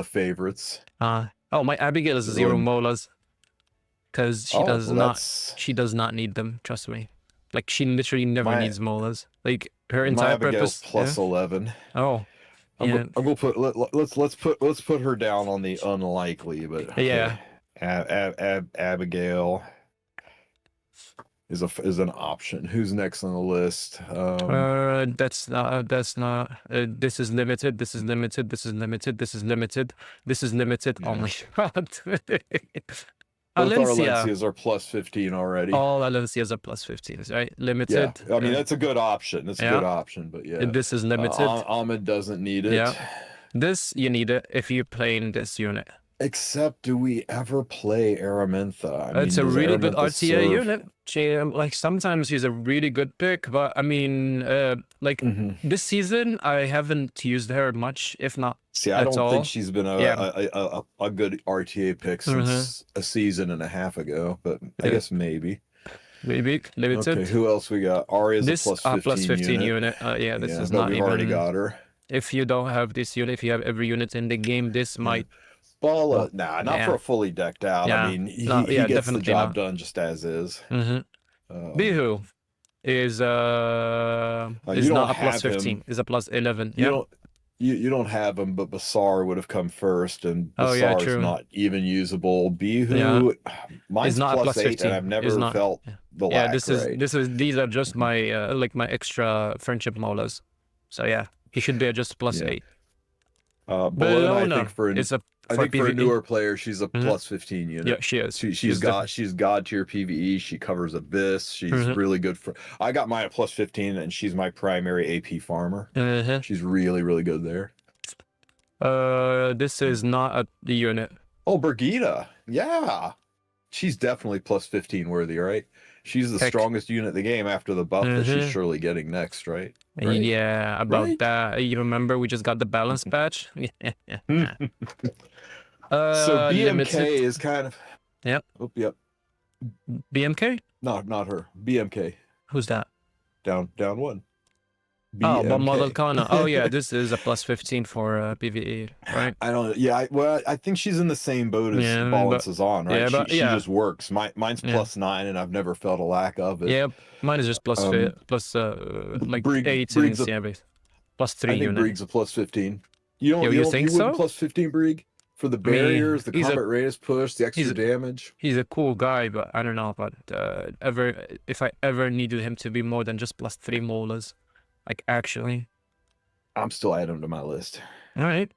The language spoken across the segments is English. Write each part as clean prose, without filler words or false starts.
the favorites. Oh, my Abigail is 0 molas. Because she she does not need them, trust me. Like, she literally never needs molas. Like, her entire purpose. Plus 11. Oh. I'm gonna put let's put her down on the unlikely, but okay. Abigail is an option. Who's next on the list? That's not this is limited, this is limited, this is limited, this is limited, this is limited. Oh my god. Both our Alencias are plus 15 already. All Alencias are plus 15, right? Limited. Yeah, I mean that's a good option. That's a good option, but yeah. This is limited. Ahmed doesn't need it. Yeah. This you need it if you're playing this unit. Except, do we ever play Araminta? It's a really good RTA unit. Like, sometimes she's a really good pick, but I mean, this season I haven't used her much, if not. See, I don't think she's been a good RTA pick since a season and a half ago, but I guess maybe. Maybe limited. Okay, who else we got? Aria's a plus 15 unit. Yeah, this is not we've already got her. If you don't have this unit, if you have every unit in the game, this might. Bala, not for a fully decked out. Yeah. I mean, he gets the job done just as is. Bihu is not a plus 15. Is a plus 11. You don't have him, but Basar would have come first, and Basar's not even usable. Bihu, mine's not plus 8, 15. and I've never felt the lack. These are just my like my extra friendship molas. So yeah, he should be just plus 8. Bologna, I think for a newer player, she's a plus 15 unit. Yeah, she is. She's god tier PvE. She covers Abyss. She's really good for. I got mine at plus 15, and she's my primary AP farmer. She's really, really good there. This is not the unit. Oh, Brigida. Yeah, she's definitely plus 15 worthy, right? She's the strongest unit in the game after the buff that she's surely getting next, right? Yeah, about that. You remember we just got the balance patch? So BMK is kind of. Yep. Oh, yep. BMK? No, not her. BMK. Who's that? Down one. BMK. Oh, but Model Kana. Oh yeah, this is a plus 15 for PvE, right? I don't. Yeah, I think she's in the same boat as Balance is on, right? She just works. Mine's plus 9, and I've never felt a lack of it. Yeah, mine is just plus like 8 in CMB. Plus 3 unit. I think Brieg's a plus 15. You think so? Plus 15 Brieg for the barriers, the combat radius push, the extra damage. He's a cool guy, but I don't know about if I ever needed him to be more than just plus 3 molars. Like, actually. I'm still adding him to my list. All right.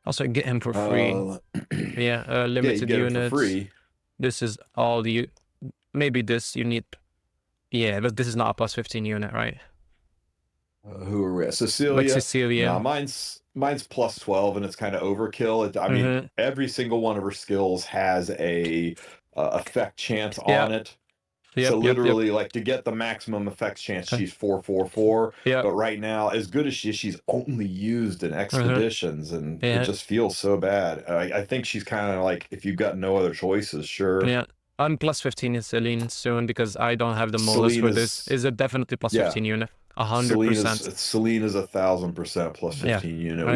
Also, get him for free. Limited units. For free. This is all the... Maybe this you need... Yeah, but this is not a plus 15 unit, right? Who are we? Cecilia. Like Cecilia. No, mine's plus 12, and it's kind of overkill. I mean, every single one of her skills has a effect chance on it. So literally, like, to get the maximum effects chance, she's 444. But right now, as good as she's only used in expeditions, and it just feels so bad. I think she's kind of like, if you've got no other choices, sure. Yeah, I'm plus 15 in Celine soon because I don't have the molars for this. Is a definitely plus 15 unit. 100%. Celine is 1,000% plus 15 unit.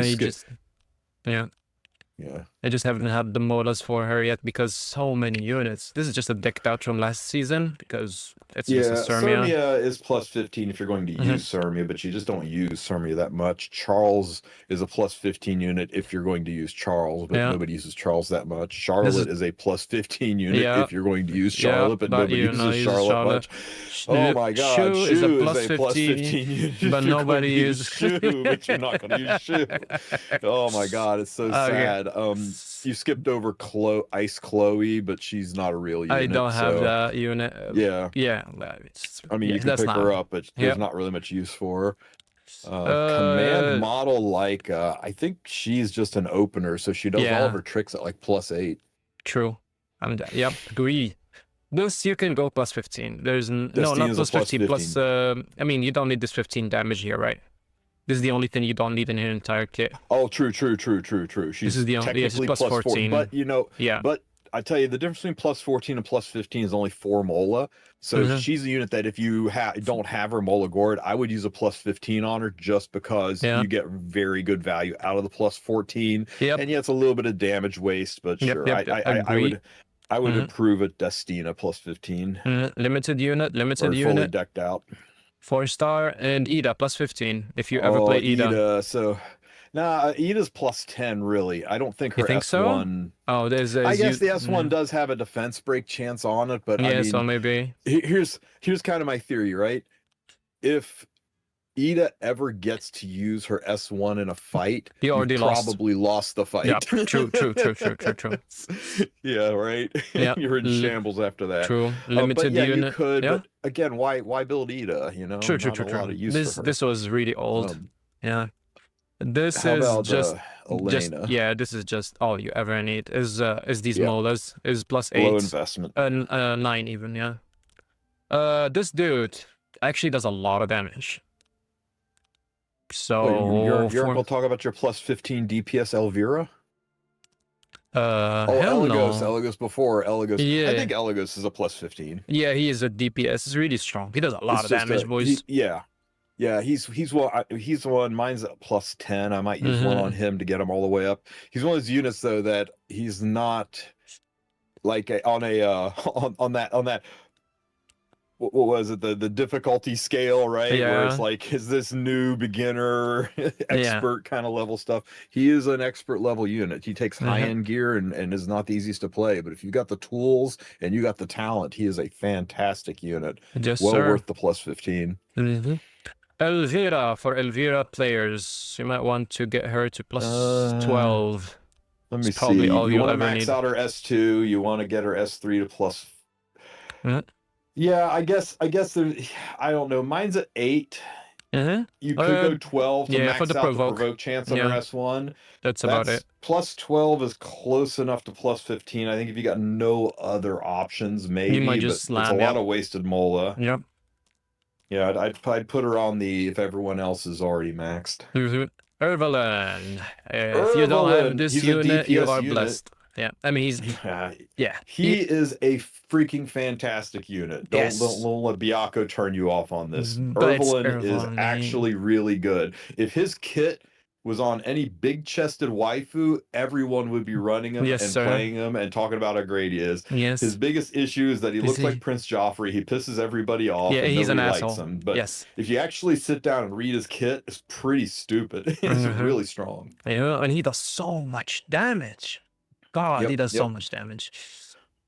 I just haven't had the molars for her yet because so many units. This is just a decked out from last season because it's just a Sirmia. Sirmia is plus 15 if you're going to use Sirmia, but you just don't use Sirmia that much. Charles is a plus 15 unit if you're going to use Charles, but nobody uses Charles that much. Charlotte is a plus 15 unit if you're going to use Charlotte, but nobody uses Charlotte much. Oh my god, Shu is a plus 15 unit, but nobody uses Shu, but you're not going to use Shu. Oh my god, it's so sad. You skipped over Ice Chloe, but she's not a real unit. I don't have that unit. Yeah. I mean, you can pick her up, but there's not really much use for her. Command model, like, I think she's just an opener, so she does all of her tricks at like plus 8. True. Agree. This you can go plus 15. There's no, not plus 15. Plus, I mean, you don't need this 15 damage here, right? This is the only thing you don't need in her entire kit. Oh, true. She's this is the only, technically plus 14. 4, but you know, but I tell you, the difference between plus 14 and plus 15 is only 4 mola. So she's a unit that if you don't have her mola gourd, I would use a plus 15 on her just because you get very good value out of the plus 14. And yeah, it's a little bit of damage waste, but sure, I would improve a Destina plus 15. Limited unit, fully decked out. 4-star, and Ida plus 15 if you ever play Ida. So nah, Ida's plus 10 really. I don't think her S1. So? Oh, I guess the S1 does have a defense break chance on it, but I mean, so maybe here's kind of my theory, right? If Ida ever gets to use her S1 in a fight, you probably lost the fight. Yeah, true. Yeah, right. Yeah, you're in shambles after that. True. Limited but unit. You could. But again, why build Ida? You know, true. A lot of use for her. This was really old. Yeah. This How is about, just Elena? this is just all you ever need is these molas is plus 8. Low investment. 9 even, yeah. This dude actually does a lot of damage. So you're going to talk about your plus 15 DPS Elvira? Eligos before Eligos. Yeah. I think Eligos is a plus 15. Yeah, he is a DPS. He's really strong. He does a lot of damage, boys. Yeah, he's one. Mine's at plus 10. I might use one on him to get him all the way up. He's one of those units though that he's not like on that. What was it? The difficulty scale, right? Yeah. Where it's like, is this new beginner, expert kind of level stuff? He is an expert level unit. He takes high-end gear and is not the easiest to play. But if you got the tools and you got the talent, he is a fantastic unit. Worth the plus 15. Elvira, for Elvira players, you might want to get her to plus 12. Let me see. You want to max out her S2. You want to get her S3 to plus. Yeah, I guess there's. I don't know. Mine's at 8. You could go 12 to max out the provoke chance on her S1. That's about it. Plus 12 is close enough to plus 15. I think if you got no other options, maybe. You might just but it's a lot of wasted mola. Yep. Yeah, I'd put her on the if everyone else is already maxed. Ervalin. If you don't have this unit, you are blessed. Yeah, I mean he's he is a freaking fantastic unit. Don't let Biako turn you off on this. Ervalin is actually really good. If his kit was on any big-chested waifu, everyone would be running him and playing him and talking about how great he is. Yes. His biggest issue is that he looks like Prince Joffrey. He pisses everybody off. Yeah, and he's an likes asshole. him. But if you actually sit down and read his kit, it's pretty stupid. It's really strong. Yeah, and he does so much damage. God, he does so much damage.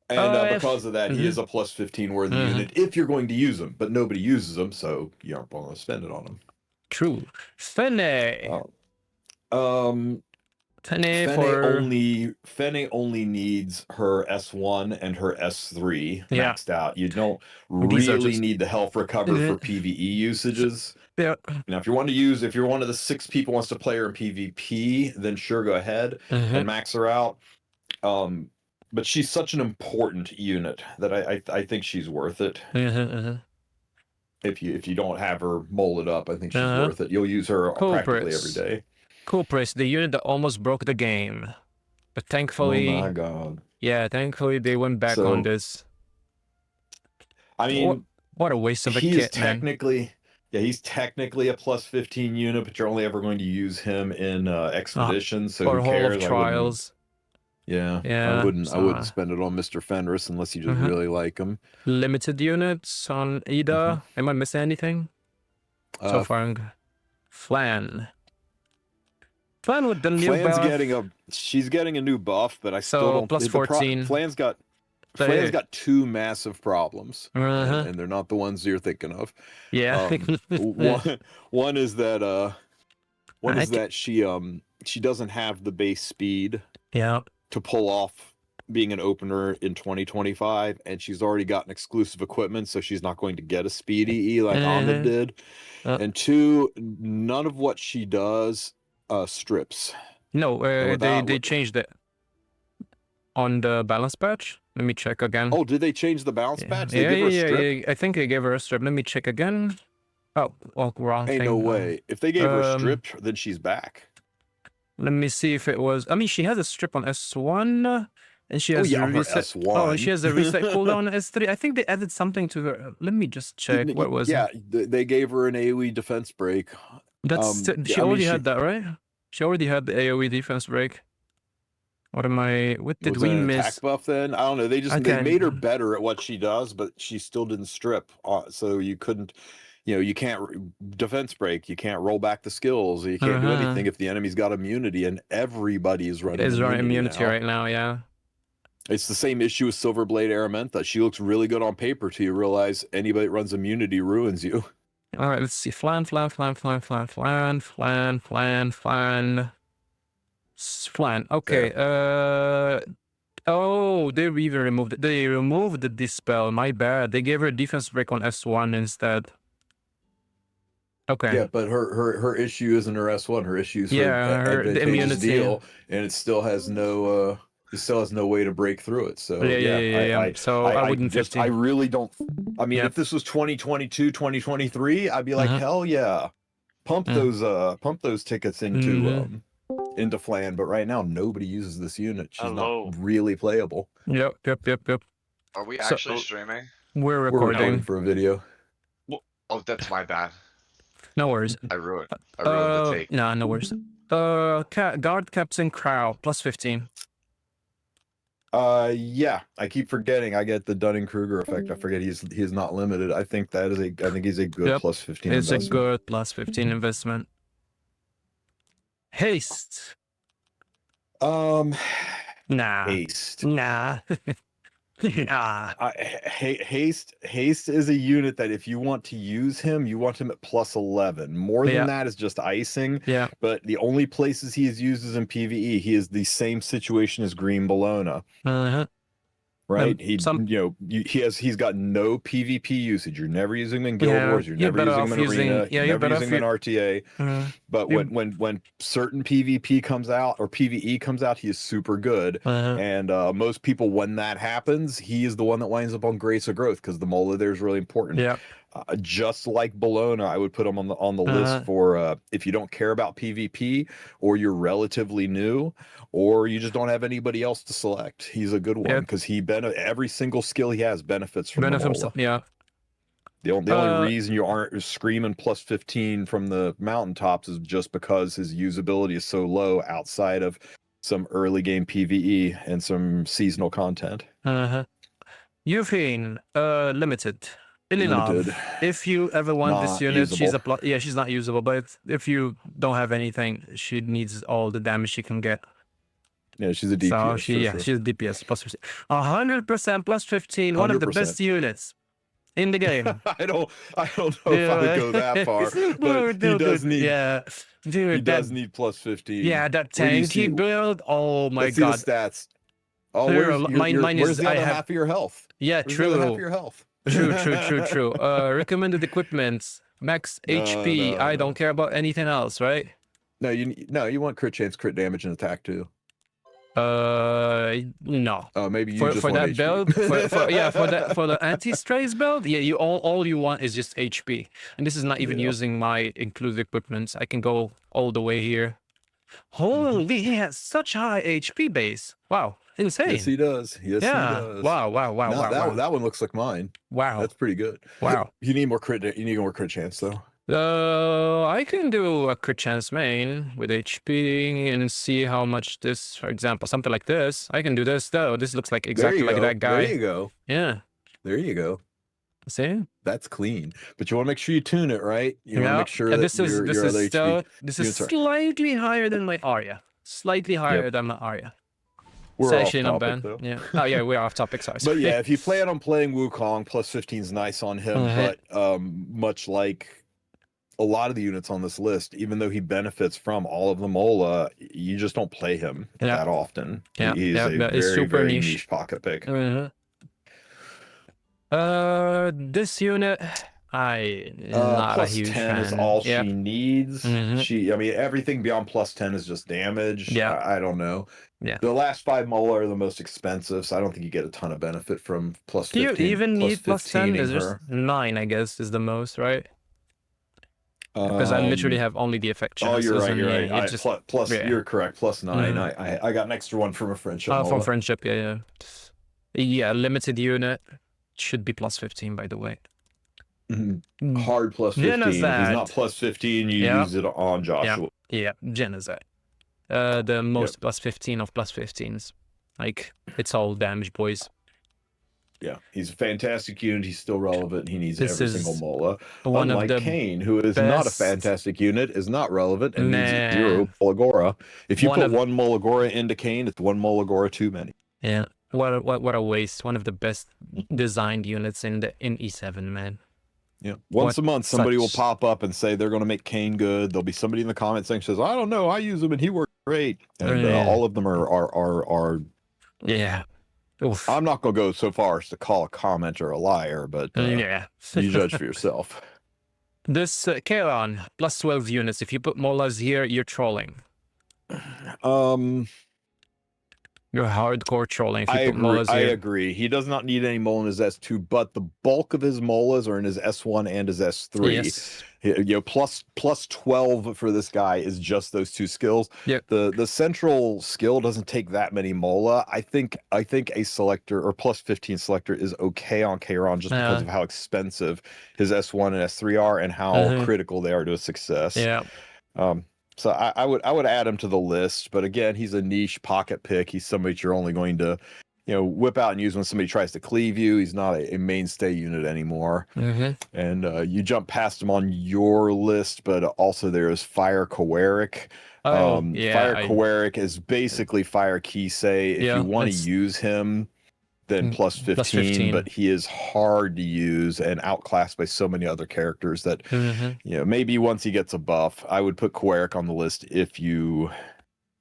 And because of that, he is a plus 15 worthy unit if you're going to use him. But nobody uses him, so you aren't going to spend it on him. True. Fene. Fene only needs her S1 and her S3 maxed out. You don't really need the health recover for PvE usages. Yeah. Now, if you're one of the 6 people wants to play her in PvP, then sure, go ahead and max her out. But she's such an important unit that I think she's worth it. If you don't have her molded up, I think she's worth it. You'll use her practically every day. Culpris, the unit that almost broke the game, but thankfully, oh my god, thankfully they went back on this. I mean, what a waste of a kit, man. Yeah, he's technically a plus 15 unit, but you're only ever going to use him in expeditions. So or who cares? Hall of Trials. I wouldn't spend it on Mr. Fenris unless you just really like him. Limited units on Ida. Am I missing anything? So far, Flan. Flan with the new buff. She's getting a new buff, but I still don't. Plus 14. Flan's got 2 massive problems, and they're not the ones you're thinking of. Yeah. One is that she doesn't have the base speed. Yeah. To pull off being an opener in 2025, and she's already gotten exclusive equipment, so she's not going to get a speed EE like Ahmed did. And 2, none of what she does strips. No, they changed it on the balance patch. Let me check again. Oh, did they change the balance patch? They give her a strip? I think they gave her a strip. Let me check again. Oh, wrong thing. No way. If they gave her a strip, then she's back. Let me see if it was. I mean, she has a strip on S1. And she has on her reset. S1. Oh, and she has a reset cooldown on S3. I think they added something to her. Let me just check. What was it? They gave her an AoE defense break. That's she already had that, right? She already had the AoE defense break. What am I? What did we miss? Attack buff then? I don't know. They made her better at what she does, but she still didn't strip. So you couldn't, you can't defense break. You can't roll back the skills. You can't do anything if the enemy's got immunity, and everybody is running immunity right now. Yeah. It's the same issue with Silverblade Aramentha. She looks really good on paper till you realize anybody that runs immunity ruins you. All right, let's see. Flan. Okay. Oh, they even removed it. They removed the dispel. My bad. They gave her a defense break on S1 instead. Okay. Yeah, but her issue isn't her S1. Her issue is her advantageous deal, and it still has no way to break through it. So yeah. So I wouldn't just I really don't. I mean, if this was 2022, 2023, I'd be like, hell yeah, pump those tickets into Flan. But right now, nobody uses this unit. She's not really playable. Yep. Are we actually streaming? We're recording for a video. Oh, that's my bad. No worries. I ruined the take. Nah, no worries. Guard Captain Crow plus 15. Yeah, I keep forgetting. I get the Dunning-Kruger effect. I forget he's not limited. I think he's a good plus 15 investment. It's a good plus 15 investment. Haste. Nah. Haste. Nah. Haste is a unit that if you want to use him, you want him at plus 11. More than that is just icing. Yeah. But the only places he is used is in PvE. He is the same situation as Green Bologna. Right? He's got no PvP usage. You're never using him in Guild Wars. You're never using him in Arena. You're never using him in RTA. But when certain PvP comes out or PvE comes out, he is super good. And most people, when that happens, he is the one that winds up on Grace of Growth because the Mola there is really important. Yeah. Just like Bologna, I would put him on the list for if you don't care about PvP or you're relatively new or you just don't have anybody else to select. He's a good one because every single skill he has benefits from the Mola. Yeah. The only reason you aren't screaming plus 15 from the mountaintops is just because his usability is so low outside of some early game PvE and some seasonal content. Yufin, limited. If you ever want this unit, she's not usable, but if you don't have anything, she needs all the damage she can get. Yeah, she's a DPS. So she's a DPS plus 15. 100% plus 15, one of the best units in the game. I don't know if I would go that far, but he does need plus 15. Yeah, that tanky build. Oh my god. Let's see the stats. Oh, where's the other half of your health? Yeah, true. Half of your health. True. Recommended equipment, max HP. No. I don't care about anything else, right? No, you want crit chance, crit damage, and attack too. No. Oh, maybe you for just want that HP. build. for the anti-strays build, yeah, all you want is just HP, and this is not even using my included equipment. I can go all the way here. Holy, he has such high HP base. Wow. Insane. Yes, he does. Yes, he does. Wow. That one looks like mine. Wow. That's pretty good. Wow. You need more crit chance though. I can do a crit chance main with HP and see how much this, for example, something like this. I can do this though. This looks like exactly like that guy. There you go. Yeah. There you go. See? That's clean. But you want to make sure you tune it right. You want to make sure that this is slightly higher than my Arya. Slightly higher than my Arya. We're off topic, though. Yeah. Oh yeah, we're off topic. Sorry. But yeah, if you plan on playing Wukong, plus 15 is nice on him. But much like a lot of the units on this list, even though he benefits from all of the Mola, you just don't play him that often. Yeah. He's a very niche pocket pick. This unit, not plus a huge 10 fan. is all she needs. Everything beyond plus 10 is just damage. Yeah. I don't know. Yeah. The last 5 Mola are the most expensive, so I don't think you get a ton of benefit from plus 15. Do you even need plus 10? Is her. 9, I guess, is the most, right? Because I literally have only the effect Oh, chances. you're right. And You're yeah, right. it just, Plus, yeah. you're correct. +9. I got an extra one from a friendship. From friendship, yeah. Yeah, limited unit should be +15, by the way. Hard +15. If he's not +15, you use it on Joshua. Yeah, Genocide. The most +15 of +15s. Like, it's all damage, boys. Yeah, he's a fantastic unit. He's still relevant. He needs This every is single MOLA. one of Unlike the Kane, who is not a fantastic unit, is not relevant, and needs 0 Molagora. If you put one Molagora into Kane, it's one Molagora too many. Yeah, what a waste. One of the best designed units in E7, man. Yeah, once a month, somebody will pop up and say they're going to make Kane good. There'll be somebody in the comment section says, "I don't know, I use him and he works great," and all of them are. Yeah. Oof. I'm not going to go so far as to call a commenter a liar, but yeah, you judge for yourself. This Charon +12 units. If you put Molas here, you're trolling. You're hardcore trolling if you put Molas here. I agree. He does not need any Mola in his S2, but the bulk of his Molas are in his S1 and his S3. Yes. You know, plus 12 for this guy is just those two skills. Yep. The central skill doesn't take that many Mola. I think a Selector or +15 Selector is okay on Charon just because of how expensive his S1 and S3 are and how critical they are to a success. Yeah. So I would add him to the list, but again, he's a niche pocket pick. He's somebody you're only going to, whip out and use when somebody tries to cleave you. He's not a mainstay unit anymore. And you jump past him on your list, but also there's Fire Kowarik. Fire Kowarik is basically Fire Kisei. If you want to use him, then +15, but he is hard to use and outclassed by so many other characters that maybe once he gets a buff, I would put Kowarik on the list if you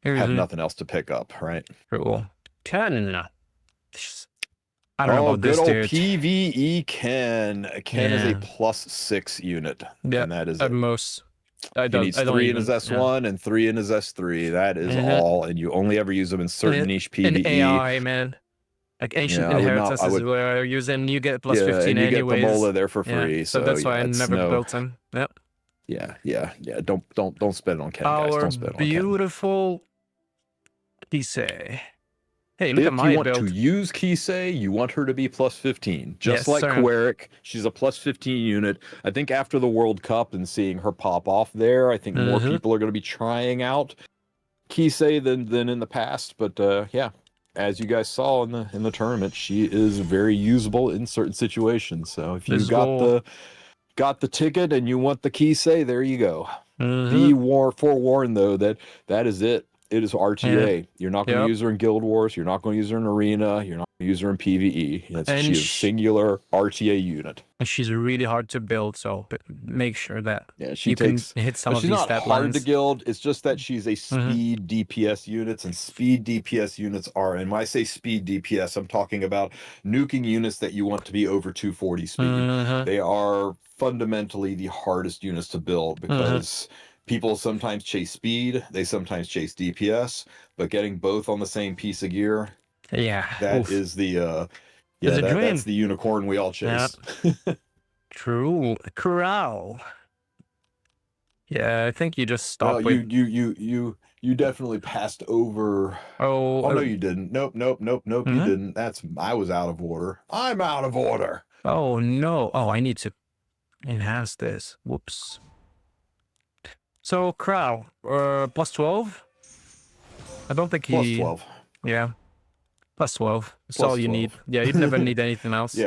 have nothing else to pick up, right? Cool. Ken. I don't know about good this old dude. PvE Ken. Ken is a +6 unit, and that is at most. He needs 3 in his S1 and 3 in his S3. That is all, and you only ever use them in certain niche PvE. In AI, man. Like Ancient Inheritance is where you use them, you get +15 and you anyways. get the Mola there for free. So that's why I never built him. Yep. Yeah. Don't spend it on Ken, guys. Don't spend it on Ken. Beautiful Kisei. Hey, look at my build. If you want to use Kisei, you want her to be +15. Just like Kowarik, she's a +15 unit. I think after the World Cup and seeing her pop off there, I think more people are going to be trying out Kisei than in the past. But as you guys saw in the tournament, she is very usable in certain situations. So if you got the ticket and you want the Kisei, there you go. Be forewarned though that is it. It is RTA. You're not going to use her in Guild Wars. You're not going to use her in Arena. You're not going to use her in PvE. She's a singular RTA unit. And she's really hard to build, so make sure that you can hit some of these stat lines. She's not hard to guild. It's just that she's a speed DPS units, and speed DPS units are, and when I say speed DPS, I'm talking about nuking units that you want to be over 240 speed. They are fundamentally the hardest units to build because people sometimes chase speed, they sometimes chase DPS, but getting both on the same piece of gear, that is the that's the unicorn we all chase. True. Corral. Yeah, I think you just stopped with... You definitely passed over. Oh no, you didn't. Nope, you didn't. I was out of order. I'm out of order. Oh no. Oh, I need to enhance this. Whoops. So Crow, +12. I don't think he. +12. Yeah, +12. That's all you need. Yeah, you'd never need anything else.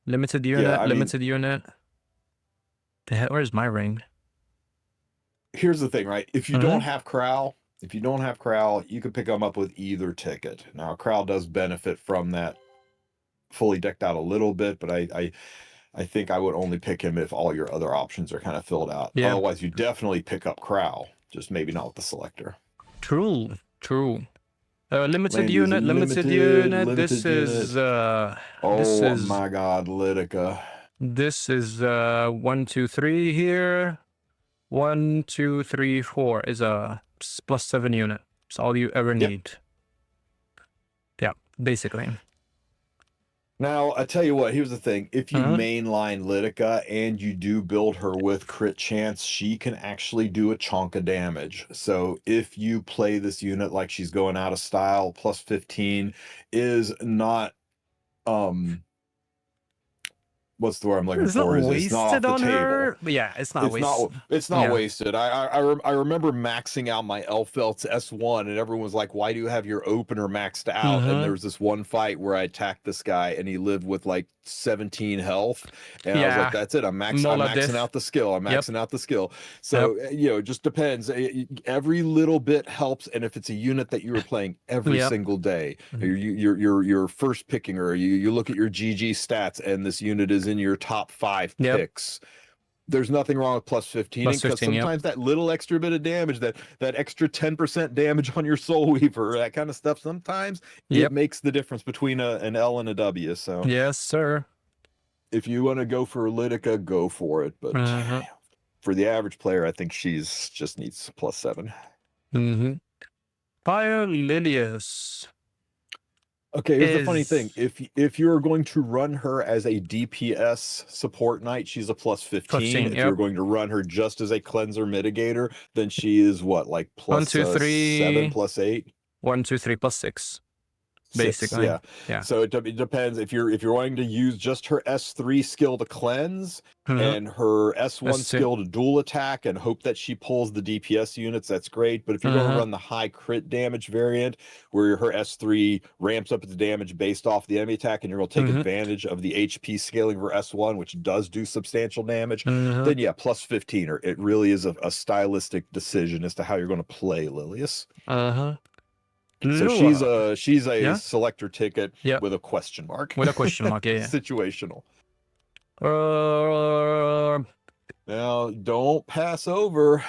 Limited unit. Limited unit. Where's my ring? Here's the thing, right? If you don't have Crow, you can pick them up with either ticket. Now, Crow does benefit from that fully decked out a little bit, but I think I would only pick him if all your other options are kind of filled out. Otherwise, you definitely pick up Crow, just maybe not with the Selector. True. Limited unit. This is my God, Litica. This is 1, 2, 3 here. 1, 2, 3, 4 is a +7 unit. It's all you ever need. Yeah, basically. Now, I tell you what, here's the thing. If you Uh-huh. mainline Litica and you do build her with crit chance, she can actually do a chunk of damage. So if you play this unit like she's going out of style, plus 15 is not what's the word I'm looking It's not for? Is it's not off wasted the on table. her, but yeah, it's not wasted. It's not Yeah. wasted. I remember maxing out my Elfelt's S1 and everyone was like, "Why do you have your opener maxed out?" And there was this one fight where I attacked this guy and he lived with like 17 health, and I was like, Yeah. "That's it. I'm Mola maxing diff. out the skill. I'm Yep. maxing out the skill." Yep. So you know, it just depends. Every little bit helps, and if it's a unit that you were playing every Yep. single day, Mhm. you're first picking her. You look at your GG stats, and this unit is in your top 5 Yep. picks. There's nothing wrong with plus 15, Plus because 15, yep. sometimes that little extra bit of damage, that extra 10% damage on your Soul Weaver, that kind of stuff, sometimes it Yep. makes the difference between an L and a W. So Yes, sir. if you want to go for Litica, go for it. But Uh-huh. for the average player, I think she's just needs plus 7. Mm-hmm. Fire Lilius. Okay, here's the funny thing. If you're going to run her as a DPS support knight, she's a plus 15. If you're yep. going to run her just as a cleanser mitigator, then she is what, like plus 1, 2, 3. 7, plus 8? 1, 2, 3 plus 6. 6, Basically. yeah. Yeah. So it depends. If you're wanting to use just her S3 skill to cleanse and her S1 skill to dual attack and hope that she pulls the DPS units, that's great. But if you're going to run the high crit damage variant, where her S3 ramps up its damage based off the enemy attack, and you're going to take advantage of the HP scaling of her S1, which does do substantial damage, then yeah, plus 15. Or it really is a stylistic decision as to how you're going to play Lilius. So she's a selector ticket with a question mark. With a question mark, yeah. Situational. Now, don't pass over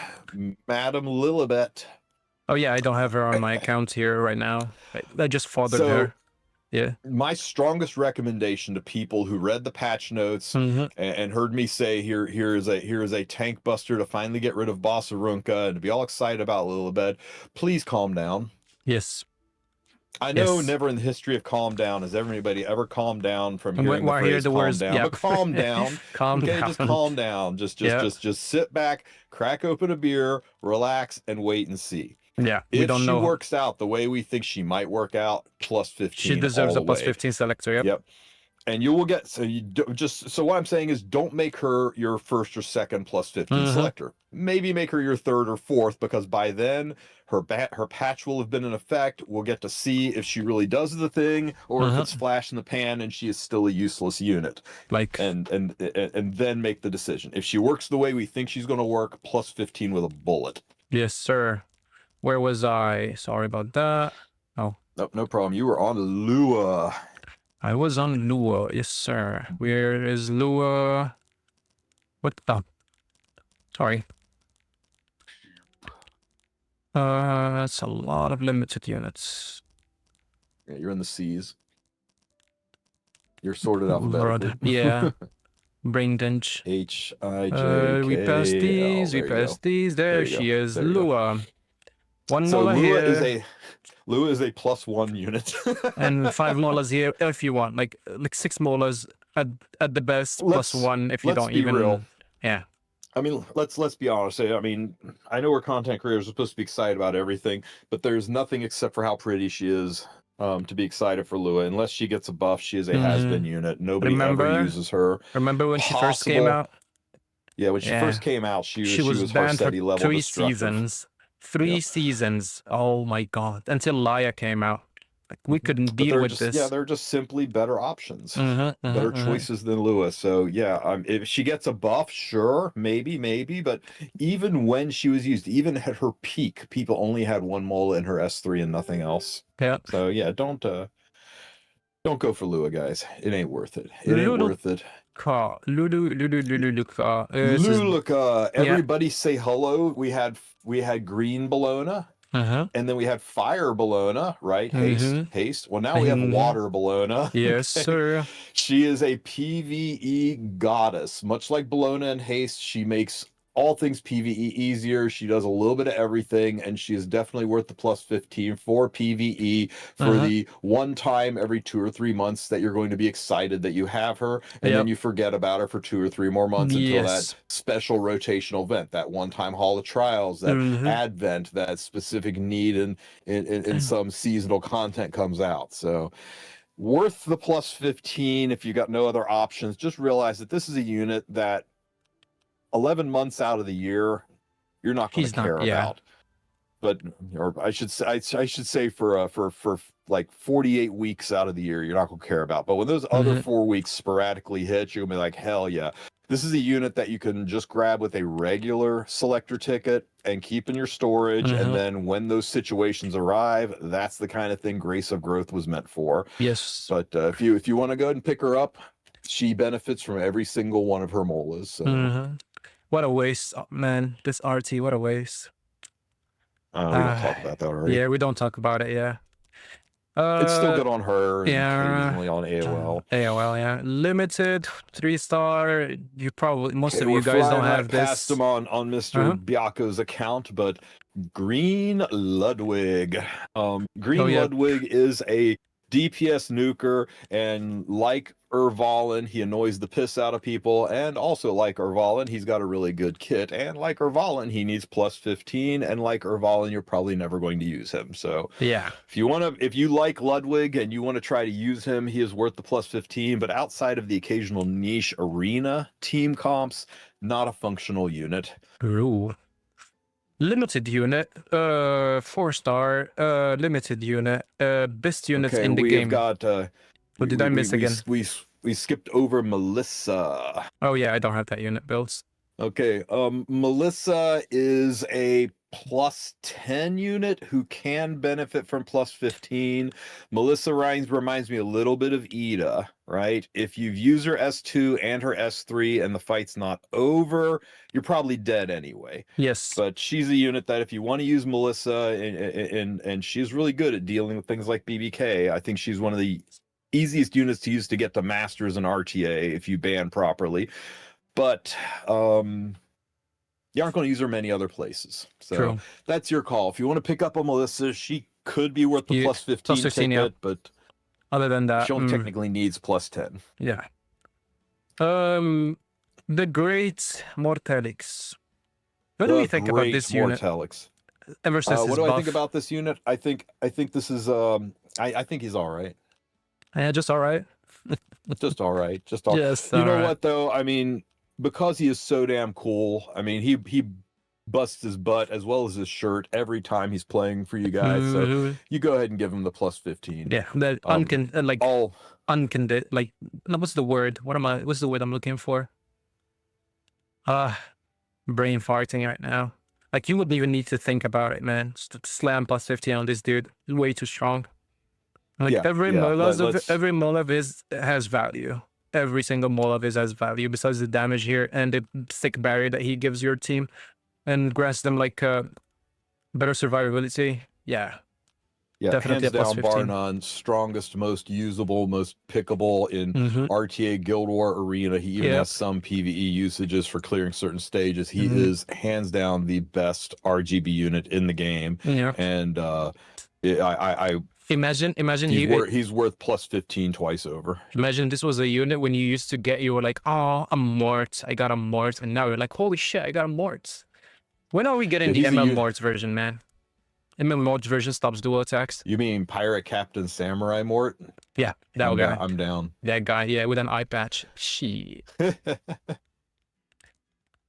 Madam Lilibet. Oh yeah, I don't have her on my account here right now. I just fathered her. Yeah. My strongest recommendation to people who read the patch notes and heard me say here is a tank buster to finally get rid of Bossarunka and to be all excited about Lilibet, please calm down. Yes. I know never in the history of calm down has anybody ever calmed down from hearing the phrase calm down, but calm down. Okay, just calm down. Just sit back, crack open a beer, relax, and wait and see. Yeah, we don't know. If she works out the way we think she might work out, plus 15. She deserves a plus 15 selector. Yep. And you will get, so what I'm saying is, don't make her your first or second plus 15 selector. Maybe make her your third or fourth, because by then her patch will have been in effect. We'll get to see if she really does the thing, or if it's flash in the pan and she is still a useless unit. And then make the decision. If she works the way we think she's going to work, plus 15 with a bullet. Yes, sir. Where was I? Sorry about that. Oh. Nope, no problem. You were on Lua. I was on Lua, yes, sir. Where is Lua? What the? Sorry. That's a lot of limited units. Yeah, you're in the C's. You're sorted alphabetically. Yeah. Brain dench. H-I-J-K. We passed these. We passed these. There she is, Lua. One mola here. Lua is a plus 1 unit. And 5 molars here if you want. Like 6 molars at the best, plus 1 if you don't even. Real. Yeah. I mean, let's be honest. I mean, I know we're content creators, we're supposed to be excited about everything, but there's nothing except for how pretty she is to be excited for Lua. Unless she gets a buff, she is a has-been unit. Nobody ever uses her. Remember when she first came out? Yeah, when she first came out, she was banned for level 3 seasons. 3 seasons. Oh my god. Until Laya came out. Like, we couldn't deal with this. Yeah, they're just simply better options. Better choices than Lua. So yeah, if she gets a buff, sure, maybe. But even when she was used, even at her peak, people only had 1 mola in her S3 and nothing else. Yeah. So yeah, don't go for Lua, guys. It ain't worth it. It ain't worth it. Luluka. Everybody say hello. We had green Bologna. And then we had fire Bologna, right? Haste. Well, now we have water Bologna. Yes, sir. She is a PvE goddess. Much like Bologna and Haste, she makes all things PvE easier. She does a little bit of everything, and she is definitely worth the plus 15 for PvE for the one time every 2 or 3 months that you're going to be excited that you have her, and then you forget about her for 2 or 3 more months until that special rotational event, that one-time Hall of Trials, that advent, that specific need in some seasonal content comes out. So worth the plus 15 if you got no other options. Just realize that this is a unit that 11 months out of the year you're not going to care about, but or I should say for like 48 weeks out of the year you're not going to care about, but when those other 4 weeks sporadically hit, you're gonna be like, hell yeah, this is a unit that you can just grab with a regular selector ticket and keep in your storage, and then when those situations arrive, that's the kind of thing Grace of Growth was meant for. Yes. But if you want to go ahead and pick her up, she benefits from every single one of her molas. So. What a waste, man. This RT, what a waste. We don't talk about that already. Yeah, we don't talk about it, yeah. It's still good on her, and occasionally on AOL. AOL, yeah. Limited, 3-star. You probably, most of you guys don't have this. Passed them on Mr. Biaco's account, but Green Ludwig. Ludwig is a DPS nuker, and like Urvalin, he annoys the piss out of people, and also like Urvalin, he's got a really good kit, and like Urvalin, he needs plus 15, and like Urvalin, you're probably never going to use him. So yeah, if you like Ludwig and you want to try to use him, he is worth the plus 15, but outside of the occasional niche arena team comps, not a functional unit. Ooh. Limited unit, 4-star, limited unit, best units in the game. Got, what did I miss again? We skipped over Melissa. Oh yeah, I don't have that unit built. Okay, Melissa is a plus 10 unit who can benefit from plus 15. Melissa reminds me a little bit of Ida, right? If you've used her S2 and her S3 and the fight's not over, you're probably dead anyway. Yes. But she's a unit that if you want to use Melissa, and she's really good at dealing with things like BBK, I think she's one of the easiest units to use to get to Masters and RTA if you ban properly. But you aren't going to use her many other places. So that's your call. If you want to pick up a Melissa, she could be worth the plus 15 ticket, but other than that, she only technically needs plus 10. Yeah. The Great Mortelix. What do we think about this unit? Ever since what do I think about this unit? I think this is I think he's all right. Yeah, just all right. Just all right. Just all. Just you know what though? I mean, because he is so damn cool. I mean, he busts his butt as well as his shirt every time he's playing for you guys. So you go ahead and give him the plus 15. Yeah, that like what's the word? What's the word I'm looking for? Brain farting right now. Like you wouldn't even need to think about it, man. Slam plus 15 on this dude. Way too strong. Like every mole of his has value. Every single mole of his has value besides the damage here and the thick barrier that he gives your team and grants them like better survivability. Yeah. Yeah, definitely hands down, bar none, strongest, most usable, most pickable in RTA Guild War Arena. He even has some PvE usages for clearing certain stages. He is hands down the best RGB unit in the game. Yeah. And Imagine he's worth plus 15 twice over. Imagine this was a unit when you used to get, you were like, oh, a Mort, I got a Mort, and now you're like, holy shit, I got a Mort. When are we getting the MM Mort version, man? MM Mort version stops dual attacks. You mean Pirate Captain Samurai Mort? Yeah, that guy. I'm down. That guy, yeah, with an eye patch. Shit.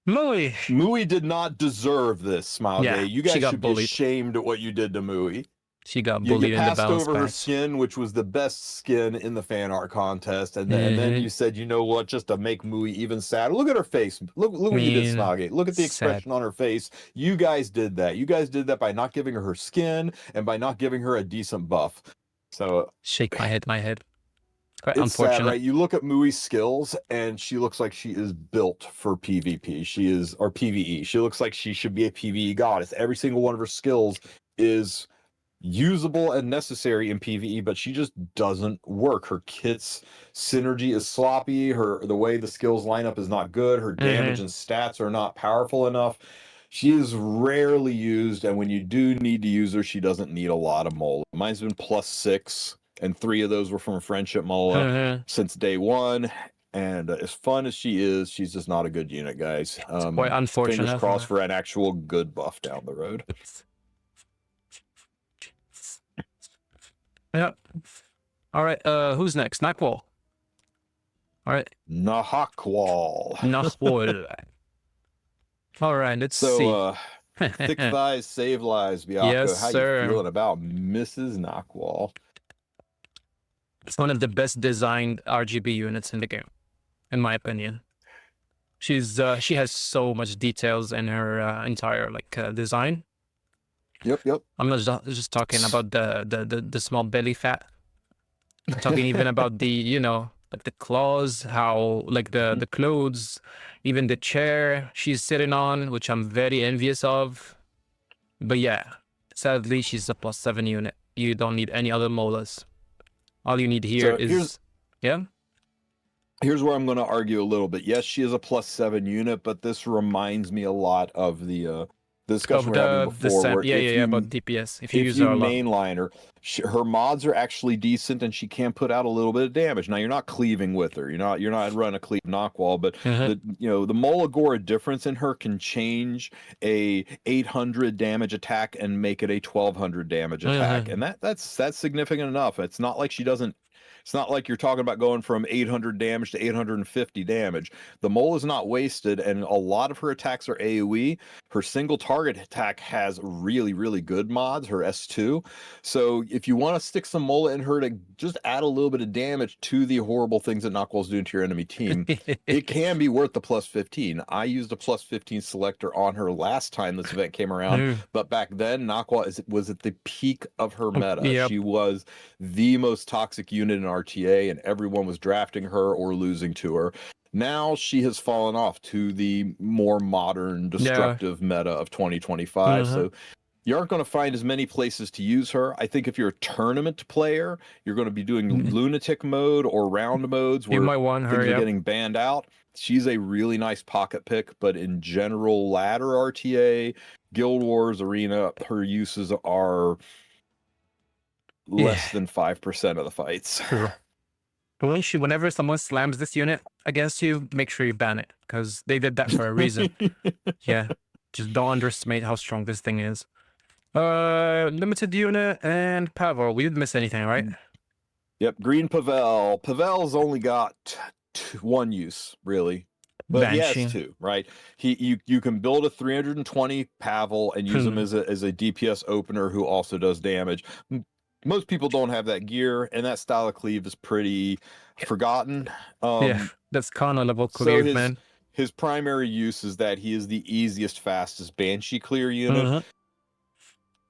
Mui did not deserve this, Smilegate. You guys should be ashamed at what you did to Mui. She got bullied in the balance patch. You passed over her skin, which was the best skin in the fan art contest, and then you said, you know what, just to make Mui even sadder. Look at her face. Look what you did, Snogate. Look at the expression on her face. You guys did that. You guys did that by not giving her skin and by not giving her a decent buff. So shake my head. Quite it's unfortunate, sad, right? You look at Mui's skills, and she looks like she is built for PvP. Or PvE. She looks like she should be a PvE goddess. Every single one of her skills is usable and necessary in PvE, but she just doesn't work. Her kit's synergy is sloppy. The way the skills line up is not good. Her damage and stats are not powerful enough. She is rarely used, and when you do need to use her, she doesn't need a lot of mola. Mine's been +6, and 3 of those were from Friendship mola since day one. And as fun as she is, she's just not a good unit, guys. It's quite unfortunate. Fingers crossed for an actual good buff down the road. Yeah. All right. Who's next? Nightwall. All right. Nahakwal. Nahwal. All right. Let's see. Thick thighs save lives, Biako. Yes, How sir. you feeling about Mrs. Nakwal? It's one of the best designed RGB units in the game, in my opinion. She has so much details in her entire design. Yep. I'm not just talking about the small belly fat. I'm talking even about the like the claws, how like the clothes, even the chair she's sitting on, which I'm very envious of. But yeah, sadly she's a +7 unit. You don't need any other molars. All you need here is Here's where I'm going to argue a little bit. Yes, she is a +7 unit, but this reminds me a lot of the discussion we were having before. About DPS. If you use her a lot. Mainline her, her mods are actually decent, and she can put out a little bit of damage. Now you're not cleaving with her. You're not running a cleave knockwall, but the Molagora difference in her can change a 800 damage attack and make it a 1200 damage attack, and that's significant enough. It's not like she doesn't. It's not like you're talking about going from 800 damage to 850 damage. The mole is not wasted, and a lot of her attacks are AoE. Her single target attack has really, really good mods, her S2. So if you want to stick some mola in her to just add a little bit of damage to the horrible things that Knockwall's doing to your enemy team, it can be worth the +15. I used a +15 selector on her last time this event came around, but back then Knockwall was at the peak of her meta. She was the most toxic unit in RTA, and everyone was drafting her or losing to her. Now she has fallen off to the more modern, destructive meta of 2025. So you aren't going to find as many places to use her. I think if you're a tournament player, you're going to be doing lunatic mode or round modes where you might want her, things are getting banned out. She's a really nice pocket pick, but in general, ladder RTA, Guild Wars, Arena, her uses are less than 5% of the fights. Whenever someone slams this unit against you, make sure you ban it, because they did that for a reason. Just don't underestimate how strong this thing is. Limited unit and Pavel. We didn't miss anything, right? Yep, Green Pavel. Pavel's only got one use, really. But he has two, right? You can build a 320 Pavel and use him as a DPS opener who also does damage. Most people don't have that gear, and that style of cleave is pretty forgotten. That's Kana level cleave, so man. His primary use is that he is the easiest, fastest Banshee clear unit.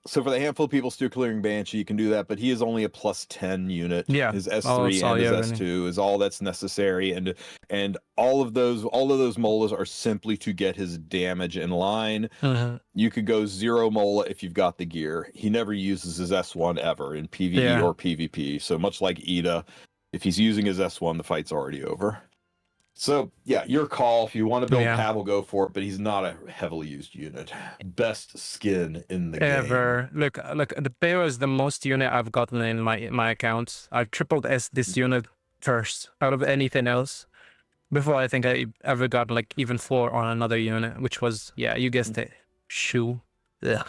So for the handful of people still clearing Banshee, you can do that, but he is only a +10 unit. His S3 and his S2 is all that's necessary, and all of those molas are simply to get his damage in line. You could go 0 mola if you've got the gear. He never uses his S1 ever in PvE or PvP. So much like Ida, if he's using his S1, the fight's already over. So yeah, your call. If you want to build Pavel, go for it, but he's not a heavily used unit. Best skin in the game. Look, the Bear is the most unit I've gotten in my accounts. I've tripled S this unit first out of anything else. Before I think I ever got like even 4 on another unit, which was you guessed it, Shu. Ugh.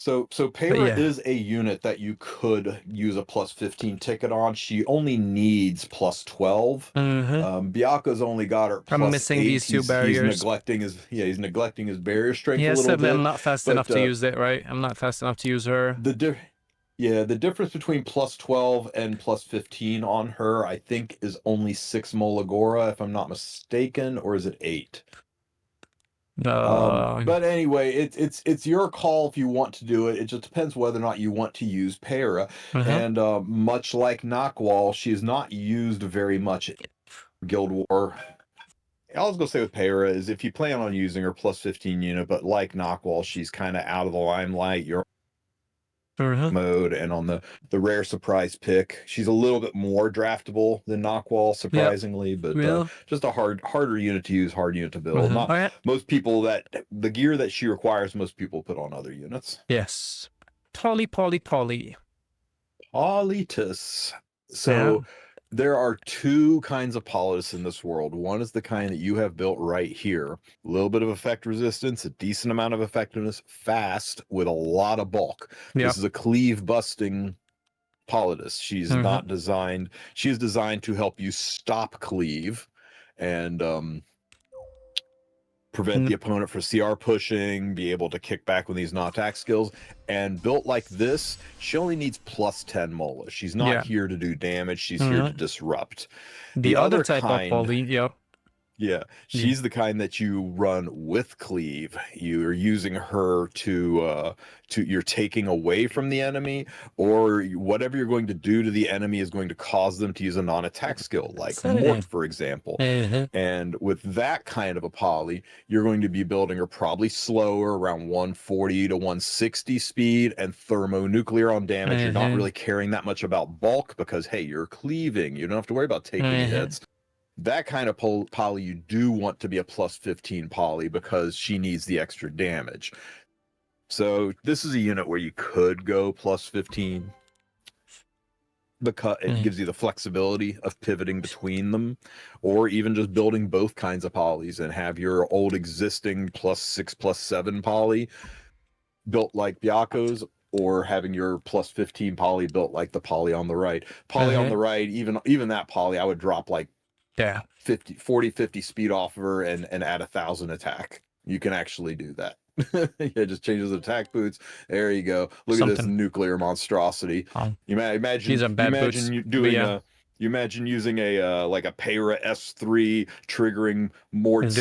So Payra is a unit that you could use a +15 ticket on. She only needs +12. Biaka's only got her +8. I'm missing these two barriers. He's neglecting his barrier strength a little bit. bit. I'm not fast enough to use it, right? I'm not fast enough to use her. The difference between +12 and +15 on her, I think, is only 6 Molagora, if I'm not mistaken, or is it 8? But anyway, it's your call if you want to do it. It just depends whether or not you want to use Payra. And much like Knockwall, she is not used very much in Guild War. I was going to say with Payra is if you plan on using her +15 unit, but like Knockwall, she's kind of out of the limelight. You're mode, and on the rare surprise pick, she's a little bit more draftable than Knockwall, surprisingly, but just a harder unit to use, hard unit to build. Not most people the gear that she requires, most people put on other units. Yes. Polytus. So there are two kinds of Polytus in this world. One is the kind that you have built right here. A little bit of effect resistance, a decent amount of effectiveness, fast, with a lot of bulk. This is a cleave busting Polytus. She's not designed. She is designed to help you stop cleave and prevent the opponent from CR pushing, be able to kick back with these non-attack skills. And built like this, she only needs plus 10 Mola. She's not here to do damage. She's here to disrupt. The other type of poly, yeah, she's the kind that you run with cleave. You're using her to you're taking away from the enemy, or whatever you're going to do to the enemy is going to cause them to use a non-attack skill, like Mort, for example. And with that kind of a poly, you're going to be building her probably slower, around 140 to 160 speed, and thermonuclear on damage. You're not really caring that much about bulk because, hey, you're cleaving. You don't have to worry about taking hits. That kind of poly you do want to be a plus 15 poly because she needs the extra damage. So this is a unit where you could go plus 15 because it gives you the flexibility of pivoting between them, or even just building both kinds of polys and have your old existing plus 6, plus 7 poly built like Byako's, or having your plus 15 poly built like the poly on the right. Poly on the right, even that poly, I would drop like 50 speed off of her and add 1,000 attack. You can actually do that. Just changes the attack boots. There you go. Look at this nuclear monstrosity. You imagine using a like a Peyra S3 triggering Mort's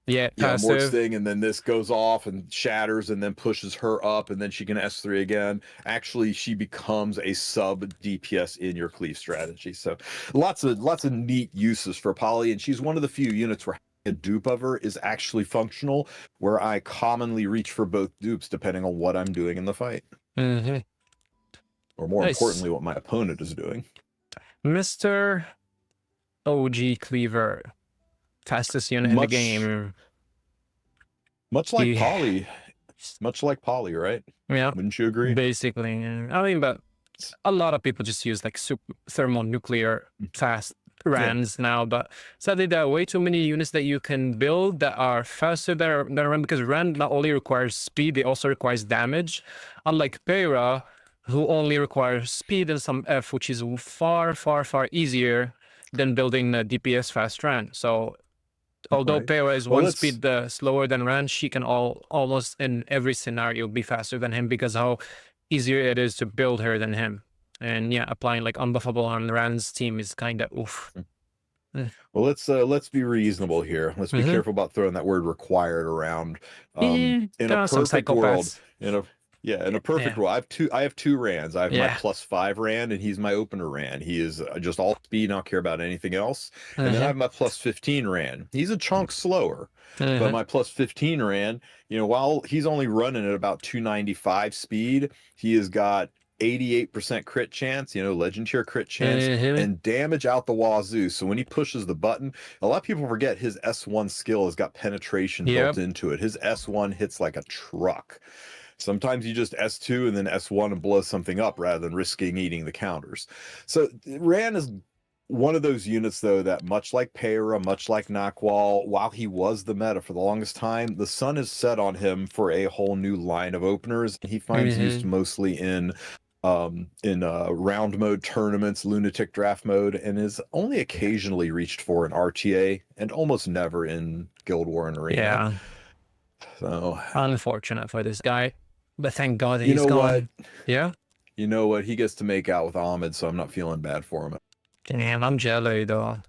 Mort's thing, and then this goes off and shatters and then pushes her up, and then she can S3 again. Actually, she becomes a sub DPS in your cleave strategy. So lots of neat uses for poly, and she's one of the few units where a dupe of her is actually functional, where I commonly reach for both dupes depending on what I'm doing in the fight. Or more importantly, what my opponent is doing. Mr. OG Cleaver. Fastest unit in the game. Much like Poly. Much like Poly, right? Yeah. Wouldn't you agree? Basically. I mean, but a lot of people just use like thermonuclear fast Rans now, but sadly there are way too many units that you can build that are faster than Ran, because Ran not only requires speed, they also requires damage. Unlike Peyra, who only requires speed and some F, which is far, far, far easier than building a DPS fast Ran. So although Peyra is one speed slower than Ran, she can almost in every scenario be faster than him because how easier it is to build her than him. And yeah, applying like unbuffable on Ran's team is kind of oof. Well, let's be reasonable here. Let's be careful about throwing that word "required" around. In a perfect world, in a perfect world, I have two Rans. I have my +5 Ran, and he's my opener Ran. He is just all speed, not care about anything else. And then I have my +15 Ran. He's a chunk slower, but my +15 Ran, while he's only running at about 295 speed, he has got 88% crit chance, legend tier crit chance, and damage out the wazoo. So when he pushes the button, a lot of people forget his S1 skill has got penetration built into it. His S1 hits like a truck. Sometimes you just S2 and then S1 and blow something up rather than risking eating the counters. So Ran is one of those units, though, that much like Peyra, much like Knockwall, while he was the meta for the longest time, the sun is set on him for a whole new line of openers. He finds used mostly in round mode tournaments, lunatic draft mode, and is only occasionally reached for in RTA and almost never in Guild War and Arena. Yeah. So unfortunate for this guy, but thank God he's gone. Yeah. You know what? He gets to make out with Ahmed, so I'm not feeling bad for him. Damn, I'm jelly though.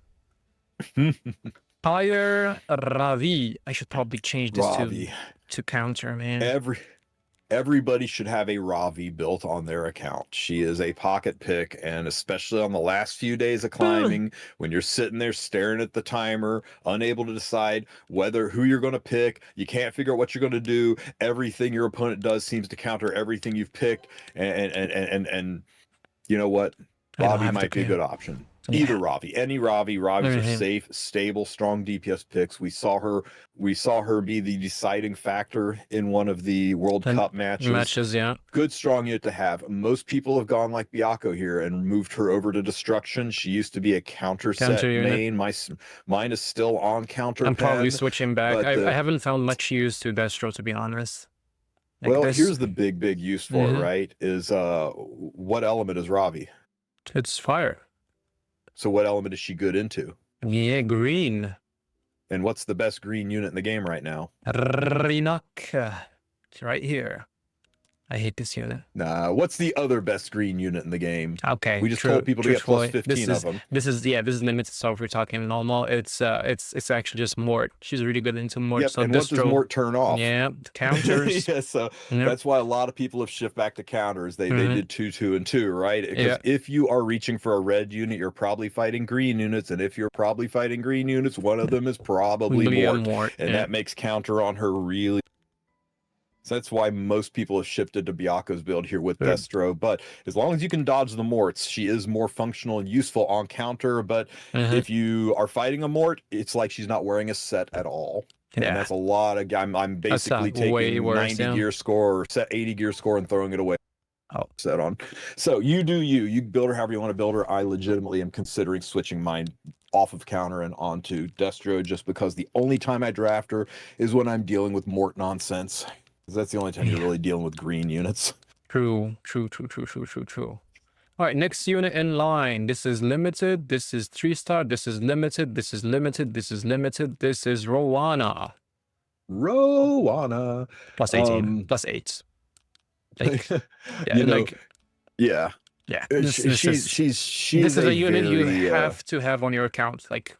Pyre Ravi. I should probably change this to counter, man. everybody should have a Ravi built on their account. She is a pocket pick, and especially on the last few days of climbing, when you're sitting there staring at the timer, unable to decide who you're going to pick, you can't figure out what you're going to do. Everything your opponent does seems to counter everything you've picked, and you know what? Ravi might be a good option. Yeah. Either Ravi, any Ravi. Ravis are safe, stable, strong DPS picks. We saw her be the deciding factor in one of the World Cup matches. Yeah. Good, strong unit to have. Most people have gone like Byakko here and moved her over to Destruction. She used to be a counter set main. Mine is still on counter. I'm probably switching back. I haven't found much use to Destro, to be honest. Like well, here's the big use for it, right? Is what element is Ravi? It's fire. So what element is she good into? Yeah, green. And what's the best green unit in the game right now? Rinoc. It's right here. I hate this unit. Nah, what's the other best green unit in the game? Okay, we just told people to get plus 15 of them. This is limited. So if we're talking normal, it's actually just Mort. She's really good into Mort. Yep, so and what does Mort turn off? Yeah, counters. Yeah, so that's why a lot of people have shifted back to counters. They did 2, 2, and 2, right? Because if you are reaching for a red unit, you're probably fighting green units, and if you're probably fighting green units, one of them is probably Mort, and that makes counter on her really. So that's why most people have shifted to Byakko's build here with Destro. But as long as you can dodge the Morts, she is more functional and useful on counter. But if you are fighting a Mort, it's like she's not wearing a set at all. Yeah. And that's a lot of... I'm basically taking 90 gear score or set 80 gear score and throwing it away. Set on. So you do you. You build her however you want to build her. I legitimately am considering switching mine off of counter and onto Destro just because the only time I draft her is when I'm dealing with Mort nonsense. That's the only time you're really dealing with green units. True. All right, next unit in line. This is limited. This is 3-star. This is limited. This is limited. This is limited. This is Rowana. Plus 18. Plus 8. Like, yeah. This is a unit you have to have on your account. Like,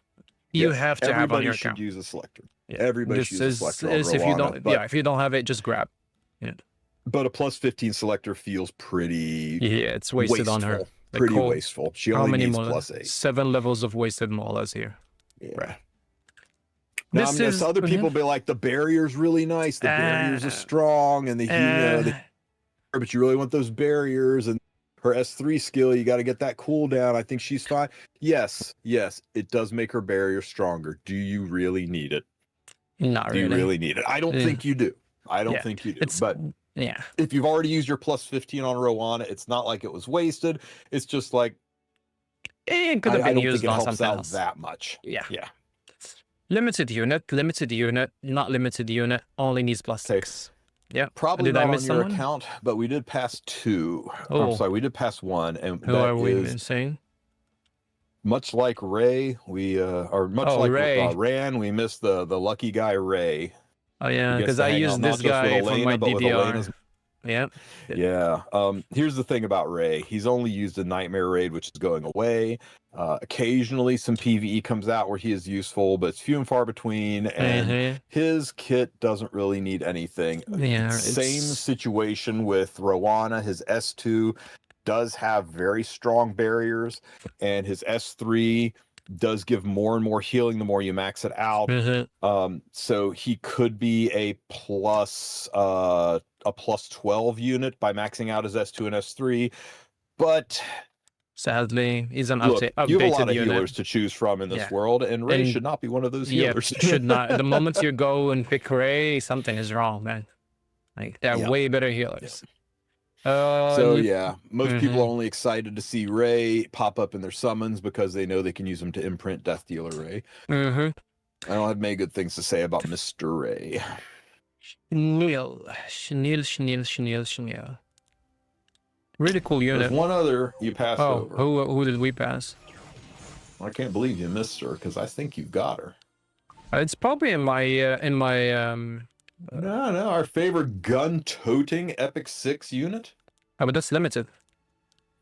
you have to have on your account. Everybody should use a Selector. Yeah. Everybody should use a Selector on if you don't, if you don't have it, just grab. Yeah. But a plus 15 Selector feels pretty. Yeah, it's wasted on her. Like pretty wasteful. She only needs plus 8. 7 levels of wasted molas here. Yeah. Right. Now, other people be like, the barrier's really nice. The barriers are strong, and but you really want those barriers and. Her S3 skill, you got to get that cooldown. I think she's fine. Yes, it does make her barrier stronger. Do you really need it? Not really. Do you really need it? I don't think you do. I don't think you do. But if you've already used your plus 15 on Rowana, it's not like it was wasted. It's just like it could have been used on something else. That much. Yeah. Limited unit, not limited unit, only needs plus 6. Yeah, probably not on your account, but we did pass 2. I'm sorry, we did pass 1, and who are we missing? Much like Ray, we Ran, we missed the lucky guy Ray. Oh yeah, because I used this guy for my DDR. Yeah. Here's the thing about Ray. He's only used a Nightmare Raid, which is going away. Occasionally some PvE comes out where he is useful, but it's few and far between, and his kit doesn't really need anything. Same situation with Rowana. His S2 does have very strong barriers, and his S3 does give more and more healing the more you max it out. So he could be a plus 12 unit by maxing out his S2 and S3, but sadly he's an updated you have a lot of unit. Healers to choose from in this world, and Ray should not be one of those healers. Should not. The moment you go and pick Ray, something is wrong, man. Like, they're way better healers. Most people are only excited to see Ray pop up in their summons because they know they can use him to imprint Death Dealer Ray. I don't have many good things to say about Mr. Ray. Chenille. Really cool unit. There's one other you passed over. Who did we pass? I can't believe you missed her because I think you got her. It's probably in my No, our favorite gun-toting Epic 6 unit. Oh, but that's limited.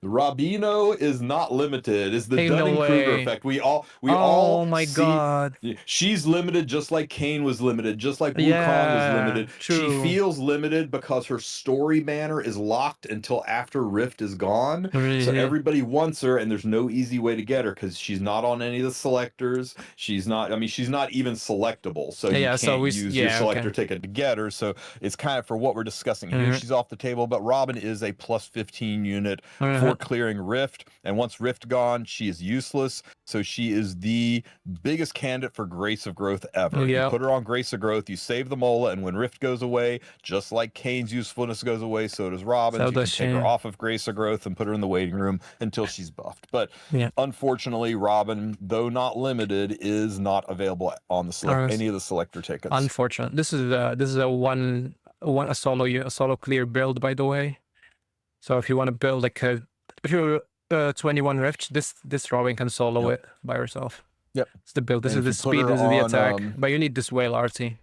The Robino is not limited. It's the Ain't no Dunning-Kruger way. effect. We all Oh my see god. she's limited just like Kane was limited, just like Wukong was Yeah, limited. She true. feels limited because her story banner is locked until after Rift is gone. So Mhm. everybody wants her, and there's no easy way to get her because she's not on any of the selectors. She's not, I mean, she's not even selectable. So you Yeah, so can't use your selector okay. ticket to get her. So it's kind of for what we're discussing here. Mhm. She's off the table, but Robin is a plus 15 unit for Mhm. clearing Rift. And once Rift gone, she is useless. So she is the biggest candidate for Grace of Growth ever. You Yep. put her on Grace of Growth, you save the Mola, and when Rift goes away, just like Kane's usefulness goes away, so does Robin's. So You can does take she. her off of Grace of Growth and put her in the waiting room until she's buffed. But Yeah. unfortunately, Robin, though not limited, is not available on the any of the selector tickets. Unfortunate. This is a a solo clear build, by the way. So if you want to build like if you're 21 Rift, this Robin can solo it by herself. Yep. It's the build. This And is the speed. This is the attack. But you need this whale arty.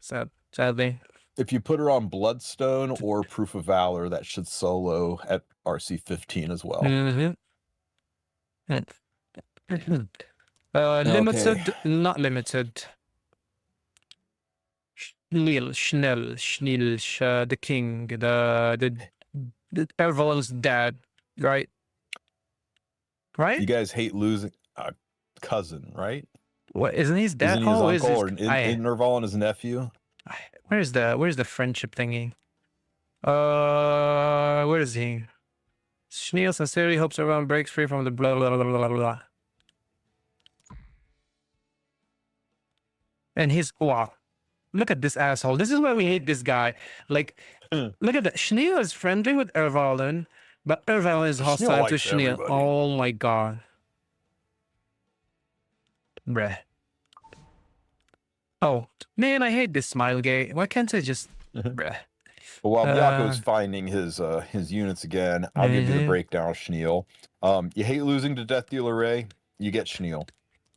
Sadly. If you put her on Bloodstone or Proof of Valor, that should solo at RC 15 as well. Mm-hmm. Limited, not limited. Schnell, the king, the Erval's dad, right? Right? You guys hate losing a cousin, right? What isn't his dad? Isn't he his Oh, uncle, or is in Nerval his nephew? Where's the friendship thingy? Where is he? Schneel sincerely hopes everyone breaks free from the blah blah blah blah blah. And he's wow. Look at this asshole. This is why we hate this guy. Like, look at that. Schneel is friendly with Ervalen, but Ervalen is hostile to Schneel. Oh my god. Bruh. Oh, man, I hate this smile gay. Why can't I just... Bruh. Well, while Biako's finding his units again, I'll give you the breakdown of Schneel. You hate losing to Death Dealer Ray, you get Schneel.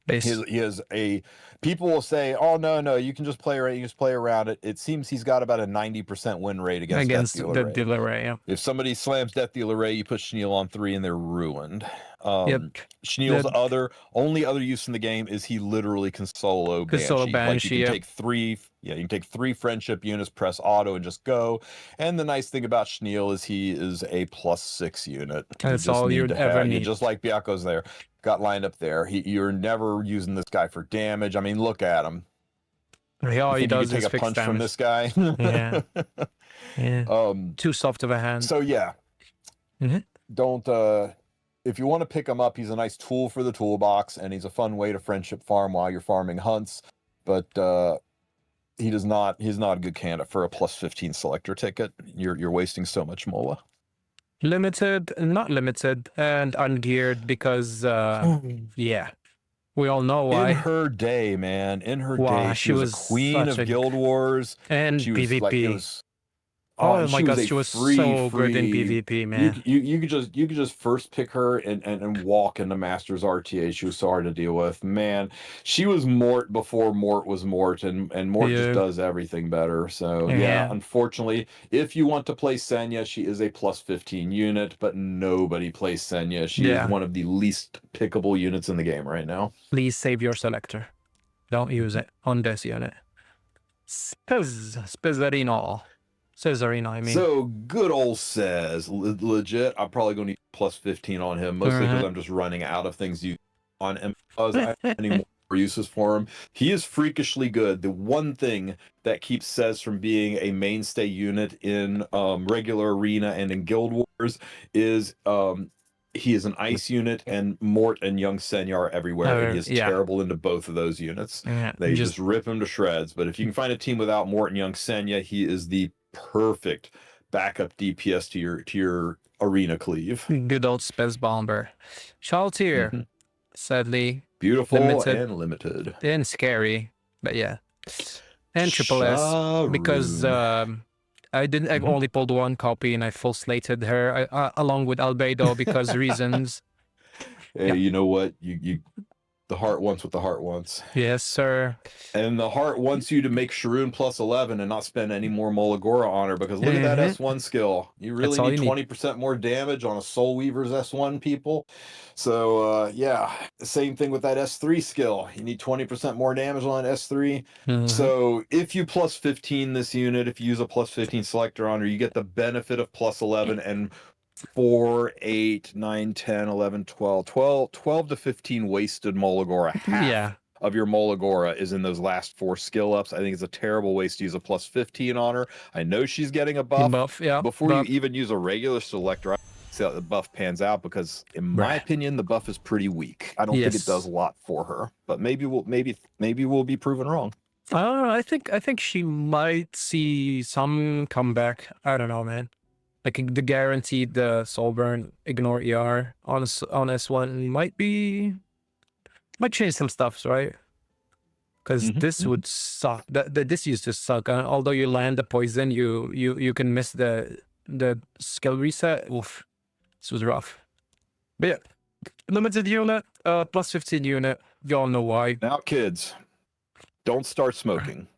He has a. People will say, "Oh no, you can just play around. You just play around it." It seems he's got about a 90% win rate against Death Dealer Ray. Yeah. If somebody slams Death Dealer Ray, you put Schneel on 3 and they're ruined. Schneel's only other use in the game is he literally can solo Banshee. Like you can take 3. Yeah, you can take 3 friendship units, press auto, and just go. And the nice thing about Schneel is he is a +6 unit. That's all you'd ever need. Just like Biako's there. Got lined up there. You're never using this guy for damage. I mean, look at him. All he does is take a punch from this guy. Yeah. Too soft of a hand. So yeah, don't. If you want to pick him up, he's a nice tool for the toolbox, and he's a fun way to friendship farm while you're farming hunts. But he's not a good candidate for a +15 selector ticket. You're wasting so much Mola. Limited, not limited, and ungeared because yeah, we all know why. In her day, man, she was a queen of Guild Wars and she PvP. Was like, oh my god, she was so good in PvP, man. You could just first pick her and walk into Masters RTA. She was so hard to deal with. Man, she was Mort before Mort was Mort, and Mort just does everything better. So yeah, unfortunately, if you want to play Senya, she is a +15 unit, but nobody plays Senya. She is one of the least pickable units in the game right now. Please save your selector. Don't use it on this unit. Spizzarino. Cesarino, I mean. So good old Says, legit. I'm probably going to use +15 on him, mostly because I'm just running out of things on him. Because I don't have any more uses for him. He is freakishly good. The one thing that keeps Says from being a mainstay unit in regular arena and in Guild Wars is he is an ice unit, and Mort and Young Senya are everywhere, and he is terrible into both of those units. They just rip him to shreds. But if you can find a team without Mort and Young Senya, he is the perfect backup DPS to your arena cleave. Good old Spez Bomber. Shaltier, sadly. Beautiful and limited. And scary, but yeah. And Triple S, because I only pulled 1 copy and I full slated her along with Albedo because reasons. Hey, you know what? The heart wants what the heart wants. Yes, sir. And the heart wants you to make Sharoon plus 11 and not spend any more Molagora on her, because look at that S1 skill. You really need 20% more damage on a Soul Weaver's S1, people. So, yeah, same thing with that S3 skill. You need 20% more damage on S3. So if you plus 15 this unit, if you use a plus 15 selector on her, you get the benefit of plus 11 and 4, 8, 9, 10, 11, 12 to 15 wasted Molagora. Half of your Molagora is in those last 4 skill ups. I think it's a terrible waste to use a plus 15 on her. I know she's getting a buff. Before you even use a regular selector, I see how the buff pans out, because in my opinion, the buff is pretty weak. I don't think it does a lot for her, but maybe we'll be proven wrong. I think she might see some comeback. I don't know, man. Like the guaranteed soul burn, ignore ER on S1 might change some stuff, right? Because this would suck. This used to suck. Although you land the poison, you can miss the skill reset. Oof, this was rough. But yeah, limited unit, plus 15 unit. Y'all know why. Now, kids, don't start smoking.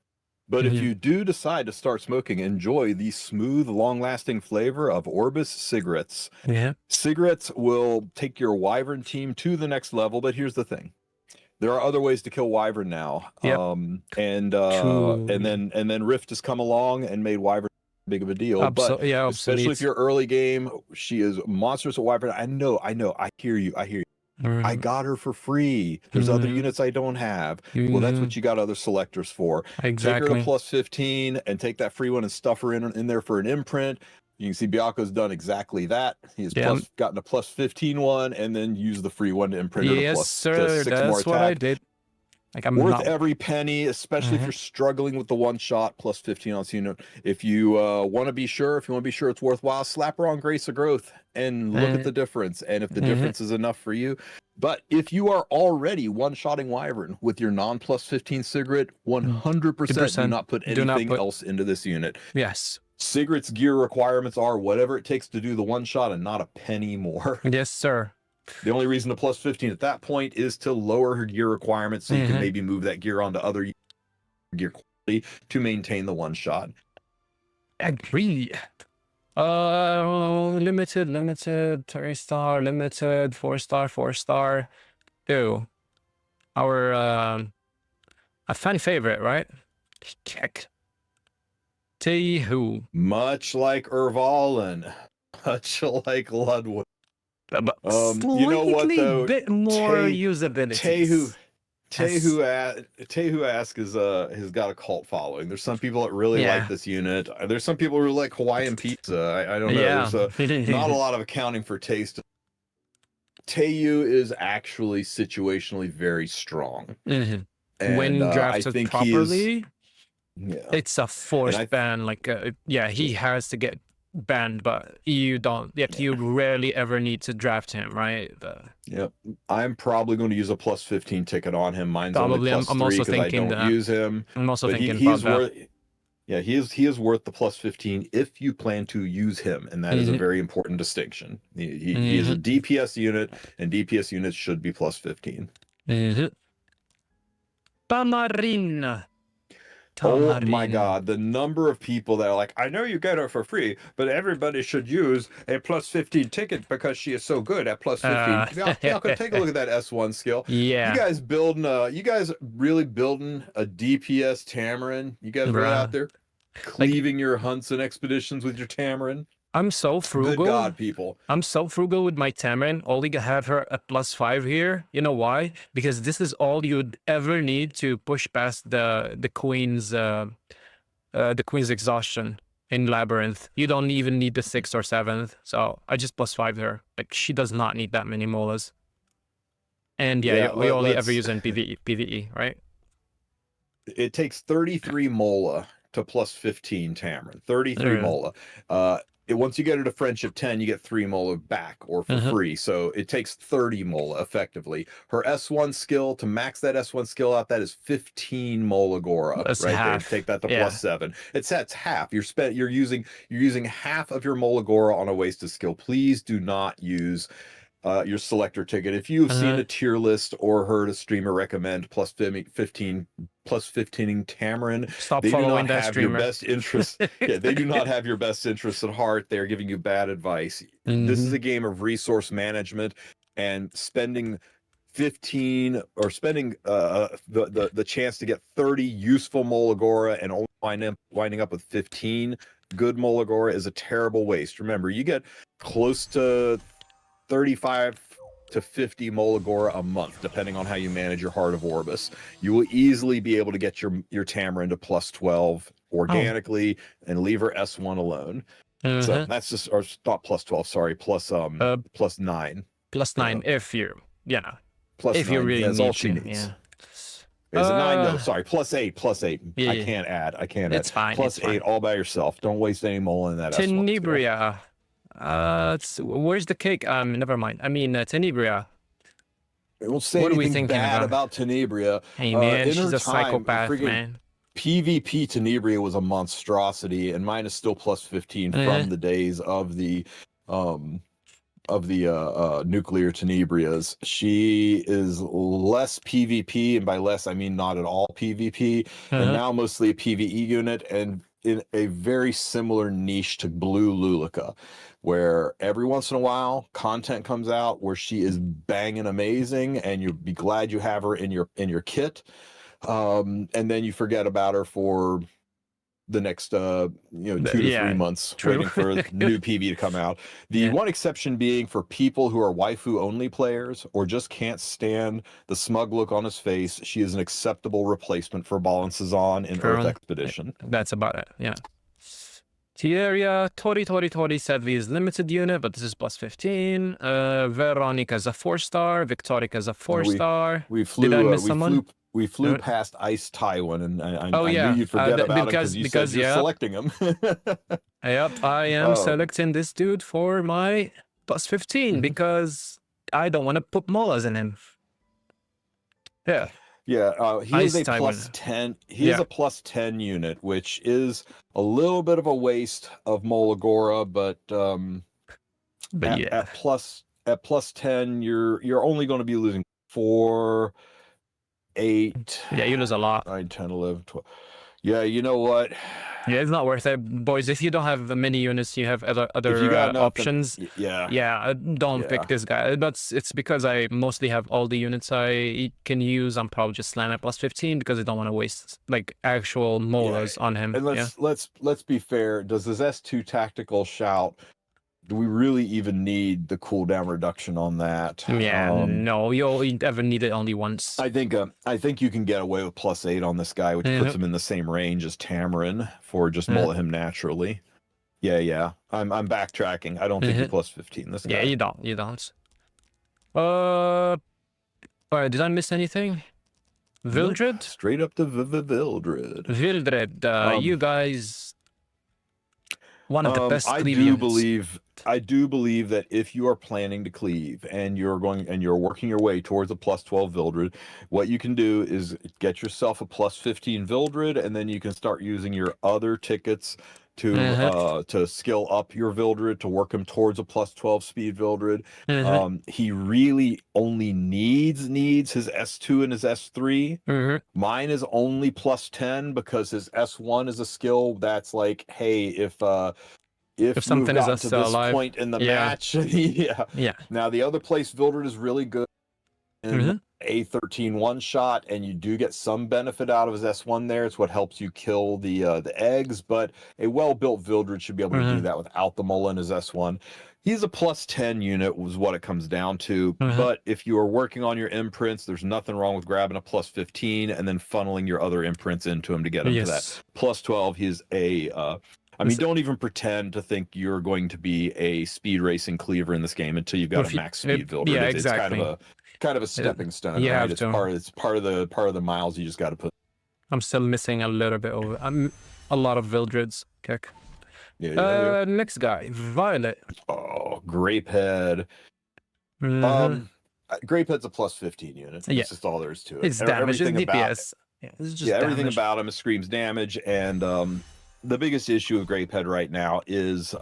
But if you do decide to start smoking, enjoy the smooth, long-lasting flavor of Orbis cigarettes. Cigarettes will take your Wyvern team to the next level, but here's the thing. There are other ways to kill Wyvern now. And then Rift has come along and made Wyvern big of a deal. But especially if you're early game, she is monstrous at Wyvern. I know, I hear you. I got her for free. There's other units I don't have. Well, that's what you got other selectors for. Take her to plus 15 and take that free one and stuff her in there for an imprint. You can see Bianco's done exactly that. He's gotten a plus 15 one and then used the free one to imprint her to plus 6 more attack. What I did. Like, I'm worth every penny, especially if you're struggling with the one shot plus 15 on this unit. If you want to be sure, it's worthwhile, slap her on Grace of Growth and look at the difference. And if the difference is enough for you, but if you are already one-shotting Wyvern with your non-plus 15 cigarette, 100% do not put anything else into this unit. Yes. Cigarette's gear requirements are whatever it takes to do the one shot and not a penny more. Yes, sir. The only reason to plus 15 at that point is to lower her gear requirements, so you can maybe move that gear onto other gear quality to maintain the one shot. Agree. Limited, 3-star, limited, 4-star, 4-star. Ew. Our a fan favorite, right? Check. Tehu. Much like Ervalin, much like Ludwig. But you know what though? Bit more usability. Tehu Ask has got a cult following. There's some people that really like this unit. There's some people who like Hawaiian pizza. I don't know. There's not a lot of accounting for taste. Tehu is actually situationally very strong. And, when drafted properly, it's a forced ban. Like, he has to get banned, but you don't. You rarely ever need to draft him, right? I'm probably going to use a plus 15 ticket on him. Mine's probably only plus 3 because I don't use him. I'm also thinking about that. Yeah, he is worth the plus 15 if you plan to use him, and that is a very important distinction. He is a DPS unit, and DPS units should be plus 15. Tamarin. Oh my god, the number of people that are like, I know you get her for free, but everybody should use a plus 15 ticket because she is so good at plus 15. Y'all can take a look at that S1 skill. Yeah. You guys really building a DPS Tamarin? You guys really out there cleaving your hunts and expeditions with your Tamarin? I'm so frugal. Good God, people. I'm so frugal with my Tamarin. Only have her at plus 5 here. You know why? Because this is all you'd ever need to push past the Queen's exhaustion in Labyrinth. You don't even need the 6th or 7th. So I just plus 5 her. Like, she does not need that many molas. And we only ever use in PvE, right? It takes 33 mola to plus 15 Tamarin. 33 mola. Once you get her to Friendship 10, you get 3 mola back or for free. So it takes 30 mola effectively. Her S1 skill, to max that S1 skill out, that is 15 mola Gora. That's right half. there. Take that to plus 7. It's half. You're using half of your mola Gora on a wasted skill. Please do not use your selector ticket. If you've seen a tier list or heard a streamer recommend plus 15 Tamarin, Stop they do following not that have streamer. your best interests. Yeah, they do not have your best interests at heart. They're giving you bad advice. This is a game of resource management, and spending 15 or spending the chance to get 30 useful Molagora and only winding up with 15 good Molagora is a terrible waste. Remember, you get close to 35 to 50 Molagora a month, depending on how you manage your Heart of Orbis. You will easily be able to get your Tamarin to plus 12 organically and leave her S1 alone. So that's just, or not plus 12, sorry, plus 9. Plus 9 if you, Plus if 9, you really that's need all she to, needs. yeah. Is it 9? No, sorry, plus 8. Yeah, I can't add. It's fine. Plus it's 8 fine. all by yourself. Don't waste any mole in that S1 skill. Tenebria. Where's the cake? Never mind. I mean, Tenebria. I won't say What are we anything thinking bad about Tenebria. Hey man, in she's her a time, psychopath, friggin' man. PvP Tenebria was a monstrosity, and mine is still plus 15 from the days of the nuclear Tenebrias. She is less PvP, and by less I mean not at all PvP, and now mostly a PvE unit, and in a very similar niche to Blue Lulica, where every once in a while content comes out where she is banging amazing, and you'll be glad you have her in your kit, and then you forget about her for the next 2 to 3 months waiting for new PV to come out. The one exception being for people who are waifu only players or just can't stand the smug look on his face. She is an acceptable replacement for Balancezon in Earth Expedition. That's about it. Yeah. Tieria, Tori said we is limited unit, but this is plus 15. Veronica's a 4-star. Victorica's a 4-star. We flew. Did I miss someone? We flew past Ice Taiwan, and I knew you'd forget about him because you said you're selecting him. Yep, I am selecting this dude for my plus 15 because I don't want to put molas in him. Yeah. Yeah, he is a plus 10. He is a plus 10 unit, which is a little bit of a waste of Molagora, but at plus 10, you're only going to be losing 4, 8. Yeah, you lose a lot. 9, 10, 11, 12. Yeah, you know what? Yeah, it's not worth it, boys. If you don't have many units, you have other options. Don't pick this guy. But it's because I mostly have all the units I can use. I'm probably just slam at plus 15 because I don't want to waste like actual molas on him. And let's be fair. Does this S2 tactical shout? Do we really even need the cooldown reduction on that? Yeah, no, you only ever need it only once. I think you can get away with plus 8 on this guy, which puts him in the same range as Tamarin for just mullet him naturally. Yeah. I'm backtracking. I don't think you're plus 15. This guy. Yeah, you don't. All right, did I miss anything? Vildred? Straight up to Vildred. Vildred, you guys. One of the best cleave units. I do believe that if you are planning to cleave and you're working your way towards a plus 12 Vildred, what you can do is get yourself a plus 15 Vildred, and then you can start using your other tickets to skill up your Vildred to work him towards a plus 12 speed Vildred. He really only needs his S2 and his S3. Mine is only plus 10 because his S1 is a skill that's like, hey, if something is to this point in the match, Now the other place Vildred is really good in A13 one shot, and you do get some benefit out of his S1 there. It's what helps you kill the eggs, but a well-built Vildred should be able to do that without the Mola in his S1. He's a plus 10 unit was what it comes down to. But if you are working on your imprints, there's nothing wrong with grabbing a plus 15 and then funneling your other imprints into him to get him to that plus 12. He's I mean, don't even pretend to think you're going to be a speed racing cleaver in this game until you've got a max speed Vildred. Yeah, exactly. It's kind of a stepping stone, right? It's part of the miles you just got to put. I'm still missing a little bit of a lot of Vildreds. Kick. Next guy, Violet. Oh, Grapehead. Grapehead's a plus 15 unit. That's just all there is to it. It's damage, it's DPS. Everything about him screams damage, and the biggest issue with Grapehead right now is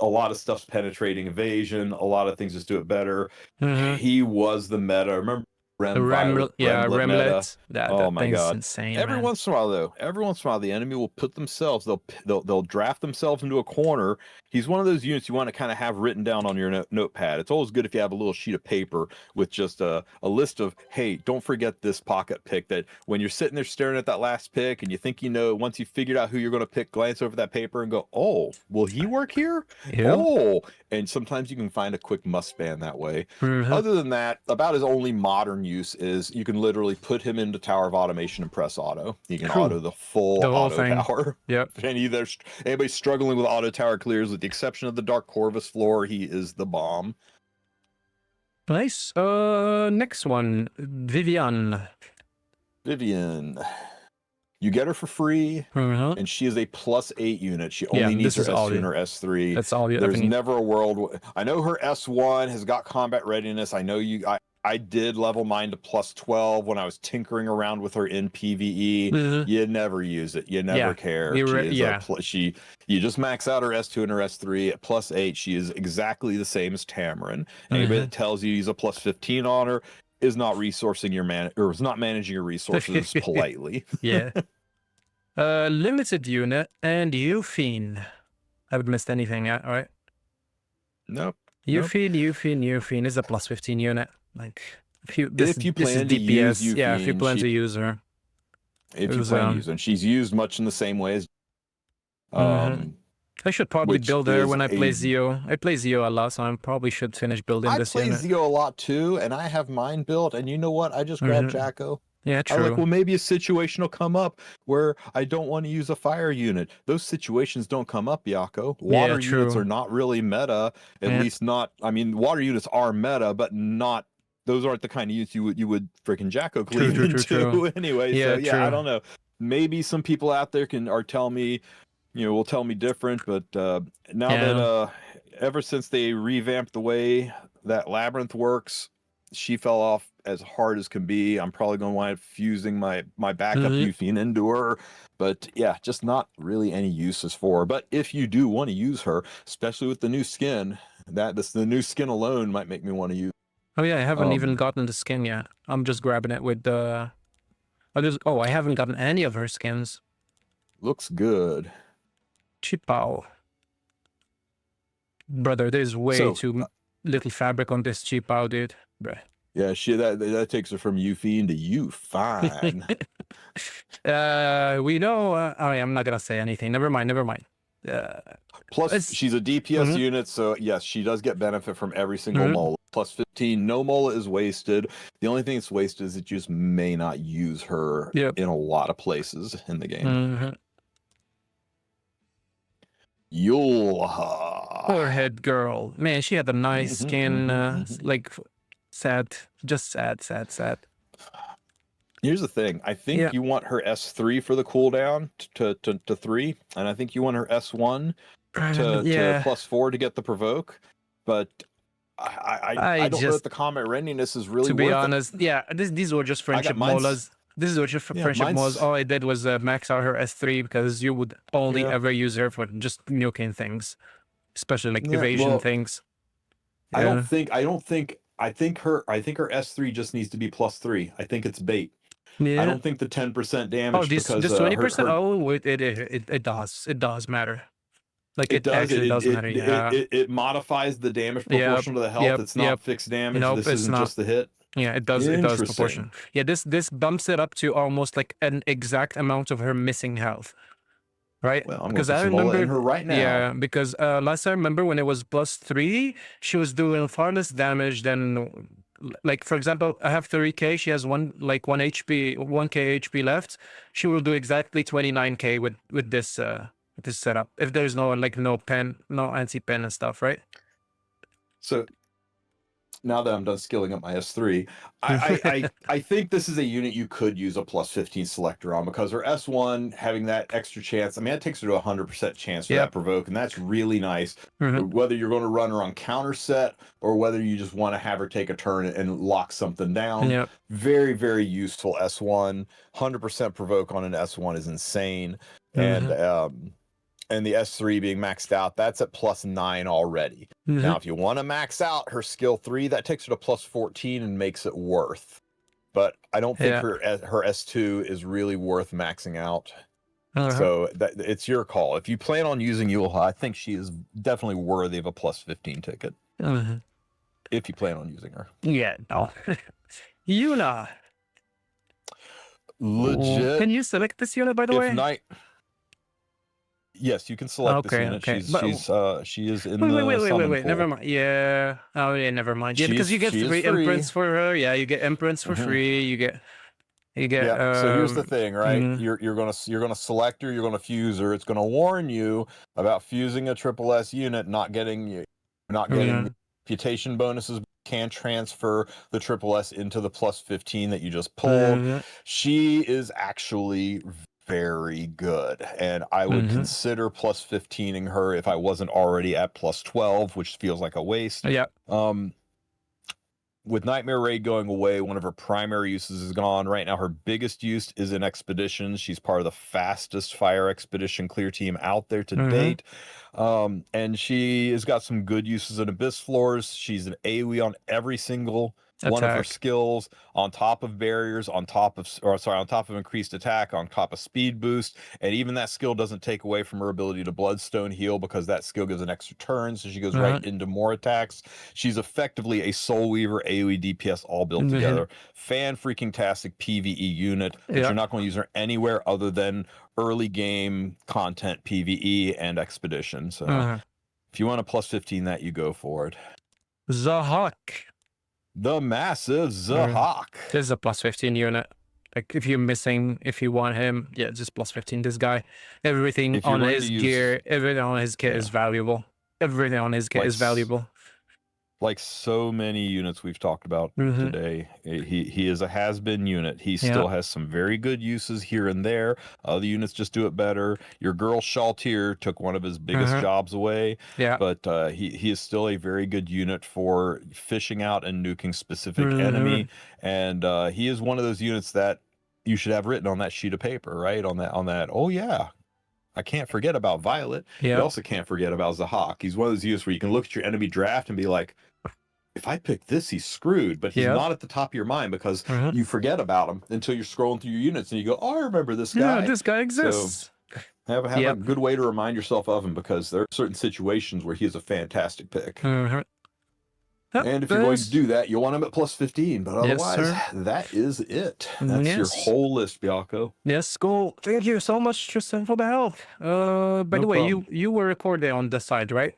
a lot of stuff's penetrating evasion. A lot of things just do it better. Mm-hmm. He was the meta. Remember Remlet meta? That Oh my thing's god! insane, Every man. once in a while, though, the enemy will put themselves. They'll draft themselves into a corner. He's one of those units you want to kind of have written down on your notepad. It's always good if you have a little sheet of paper with just a list of, hey, don't forget this pocket pick. That when you're sitting there staring at that last pick and you think you know, once you figured out who you're going to pick, glance over that paper and go, oh, will he work here? Yep. Oh, and sometimes you can find a quick must ban that way. Mm-hmm. Other than that, about his only modern use is you can literally put him into Tower of Automation and press auto. You can auto the whole auto thing. tower. Yep. And either anybody struggling with auto tower clears, with the exception of the Dark Corvus floor, he is the bomb. Nice. Next one, Vivian. You get her for free, Mm-hmm. and she is a +8 unit. She only needs her S2 and her S3. That's all you There's never a world. I know her S1 has got combat readiness. I know I did level mine to +12 when I was tinkering around with her in PvE. Mm-hmm. You never use it. You never care. You just max out her S2 and her S3 at +8. She is exactly the same as Tamarin. Anybody that tells you he's a +15 on her is not resourcing your or is not managing your resources politely. Yeah. Limited unit and Euphine. Haven't missed anything yet, right? Nope. Euphine is a +15 unit. Like if you plan to use Euphine, if you plan to use her. If you plan to use her, and she's used much in the same way as I should probably build her when I play Zio. I play Zio a lot, so I probably should finish building this unit. I play Zio a lot too, and I have mine built, and you know what? I just grabbed Jacko. Yeah, true. I'm like, well, maybe a situation will come up where I don't want to use a fire unit. Those situations don't come up, Yako. Water units are not really meta, at least not. I mean, water units are meta, but not. Those aren't the kind of units you would freaking Jacko cleave into anyway. Yeah, so yeah, I don't know. Maybe some people out there will tell me different, but now that ever since they revamped the way that Labyrinth works, she fell off as hard as can be. I'm probably going to wind up fusing my backup Euphine into her, but yeah, just not really any uses for her. But if you do want to use her, especially with the new skin, the new skin alone might make me want to use. Oh yeah, I haven't even gotten the skin yet. I'm just grabbing it with the. I haven't gotten any of her skins. Looks good. Chipao. Brother, there's way too little fabric on this Chipao, dude. Bruh. Yeah, that takes her from Euphine to Euphine. We know. I'm not gonna say anything. Never mind. Plus, she's a DPS unit, so yes, she does get benefit from every single mola. +15, no mola is wasted. The only thing that's wasted is that you just may not use her in a lot of places in the game. Yulha. Poor head girl. Man, she had a nice skin. Like, sad. Just sad. Here's the thing. I think you want her S3 for the cooldown to 3, and I think you want her S1 to +4 to get the provoke. But I don't know if the combat readiness is really. To be honest, these were just friendship molas. This is what your friendship was. All I did was max out her S3 because you would only ever use her for just nuking things, especially like evasion things. I think her S3 just needs to be +3. I think it's bait. I don't think the 10% damage. Oh, this 20%. Oh, it does matter. Like it actually does matter. Yeah. It modifies the damage proportional to the health. It's not fixed damage. Nope, this isn't just the hit. Yeah, it does. It does proportion. Yeah, this bumps it up to almost like an exact amount of her missing health, right? Well, I'm because I remember her right now. Yeah, because last I remember when it was +3, she was doing far less damage than, like for example, I have 30k. She has 1 HP, 1k HP left. She will do exactly 29k with this setup. If there's no anti-pen and stuff, right? So. Now that I'm done skilling up my S3, I think this is a unit you could use a +15 selector on, because her S1 having that extra chance, I mean, that takes her to 100% chance for that provoke, and that's really nice. Whether you're going to run her on counter set or whether you just want to have her take a turn and lock something down, very, very useful S1. 100% provoke on an S1 is insane. And and the S3 being maxed out, that's at +9 already. Now, if you want to max out her skill 3, that takes her to +14 and makes it worth. But I don't think her S2 is really worth maxing out. So it's your call. If you plan on using Yulha, I think she is definitely worthy of a +15 ticket. If you plan on using her. Yeah, no. Yula. Legit. Can you select this unit, by the way? Yes, you can select this unit. She is in wait. Never mind. Yeah. Oh yeah, never mind. Yeah, because you get 3 imprints for her. Yeah, you get imprints for free. You get. Yeah. So here's the thing, right? You're gonna select her. You're gonna fuse her. It's gonna warn you about fusing a triple S unit, not getting reputation bonuses. Can transfer the triple S into the +15 that you just pulled. She is actually very good, and I would consider +15ing her if I wasn't already at +12, which feels like a waste. Yeah. With Nightmare Raid going away, one of her primary uses is gone. Right now, her biggest use is in expeditions. She's part of the fastest fire expedition clear team out there to date. And she has got some good uses in Abyss Floors. She's an AoE on every single one of her skills, on top of barriers, on top of increased attack, on top of speed boost, and even that skill doesn't take away from her ability to bloodstone heal, because that skill gives an extra turn, so she goes right into more attacks. She's effectively a Soul Weaver AoE DPS all built together. Fan-freaking-tastic PvE unit, but you're not going to use her anywhere other than early game content PvE and expedition. So if you want a +15 that, you go for it. Zahak. The massive Zahak. This is a +15 unit. Like, if you're missing, if you want him, yeah, just +15. This guy, everything on his gear, everything on his kit is valuable. Everything on his kit is valuable. Like so many units we've talked about today, he is a has-been unit. He still has some very good uses here and there. Other units just do it better. Your girl Shaltir took one of his biggest jobs away, but he is still a very good unit for fishing out and nuking specific enemy, and he is one of those units that you should have written on that sheet of paper, right? On that. Oh yeah, I can't forget about Violet. You also can't forget about Zahak. He's one of those units where you can look at your enemy draft and be like, if I pick this, he's screwed. But he's not at the top of your mind, because you forget about him until you're scrolling through your units and you go, oh, I remember this guy. Yeah, this guy exists. So have a good way to remind yourself of him, because there are certain situations where he is a fantastic pick. And if you're going to do that, you want him at +15. But otherwise, that is it. That's your whole list, Biako. Yes, cool. Thank you so much, Tristan, for the help. By the way, you were recording on the side, right?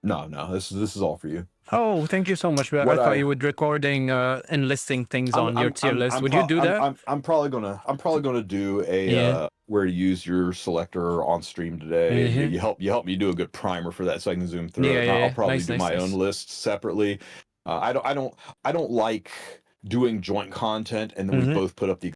No, this is all for you. Oh, thank you so much. I thought you were recording and listing things on your tier list. Would you do that? I'm probably gonna do a where to use your selector on stream today. You help me do a good primer for that, so I can zoom through it. I'll probably do my own list separately. I don't like doing joint content and then we both put up the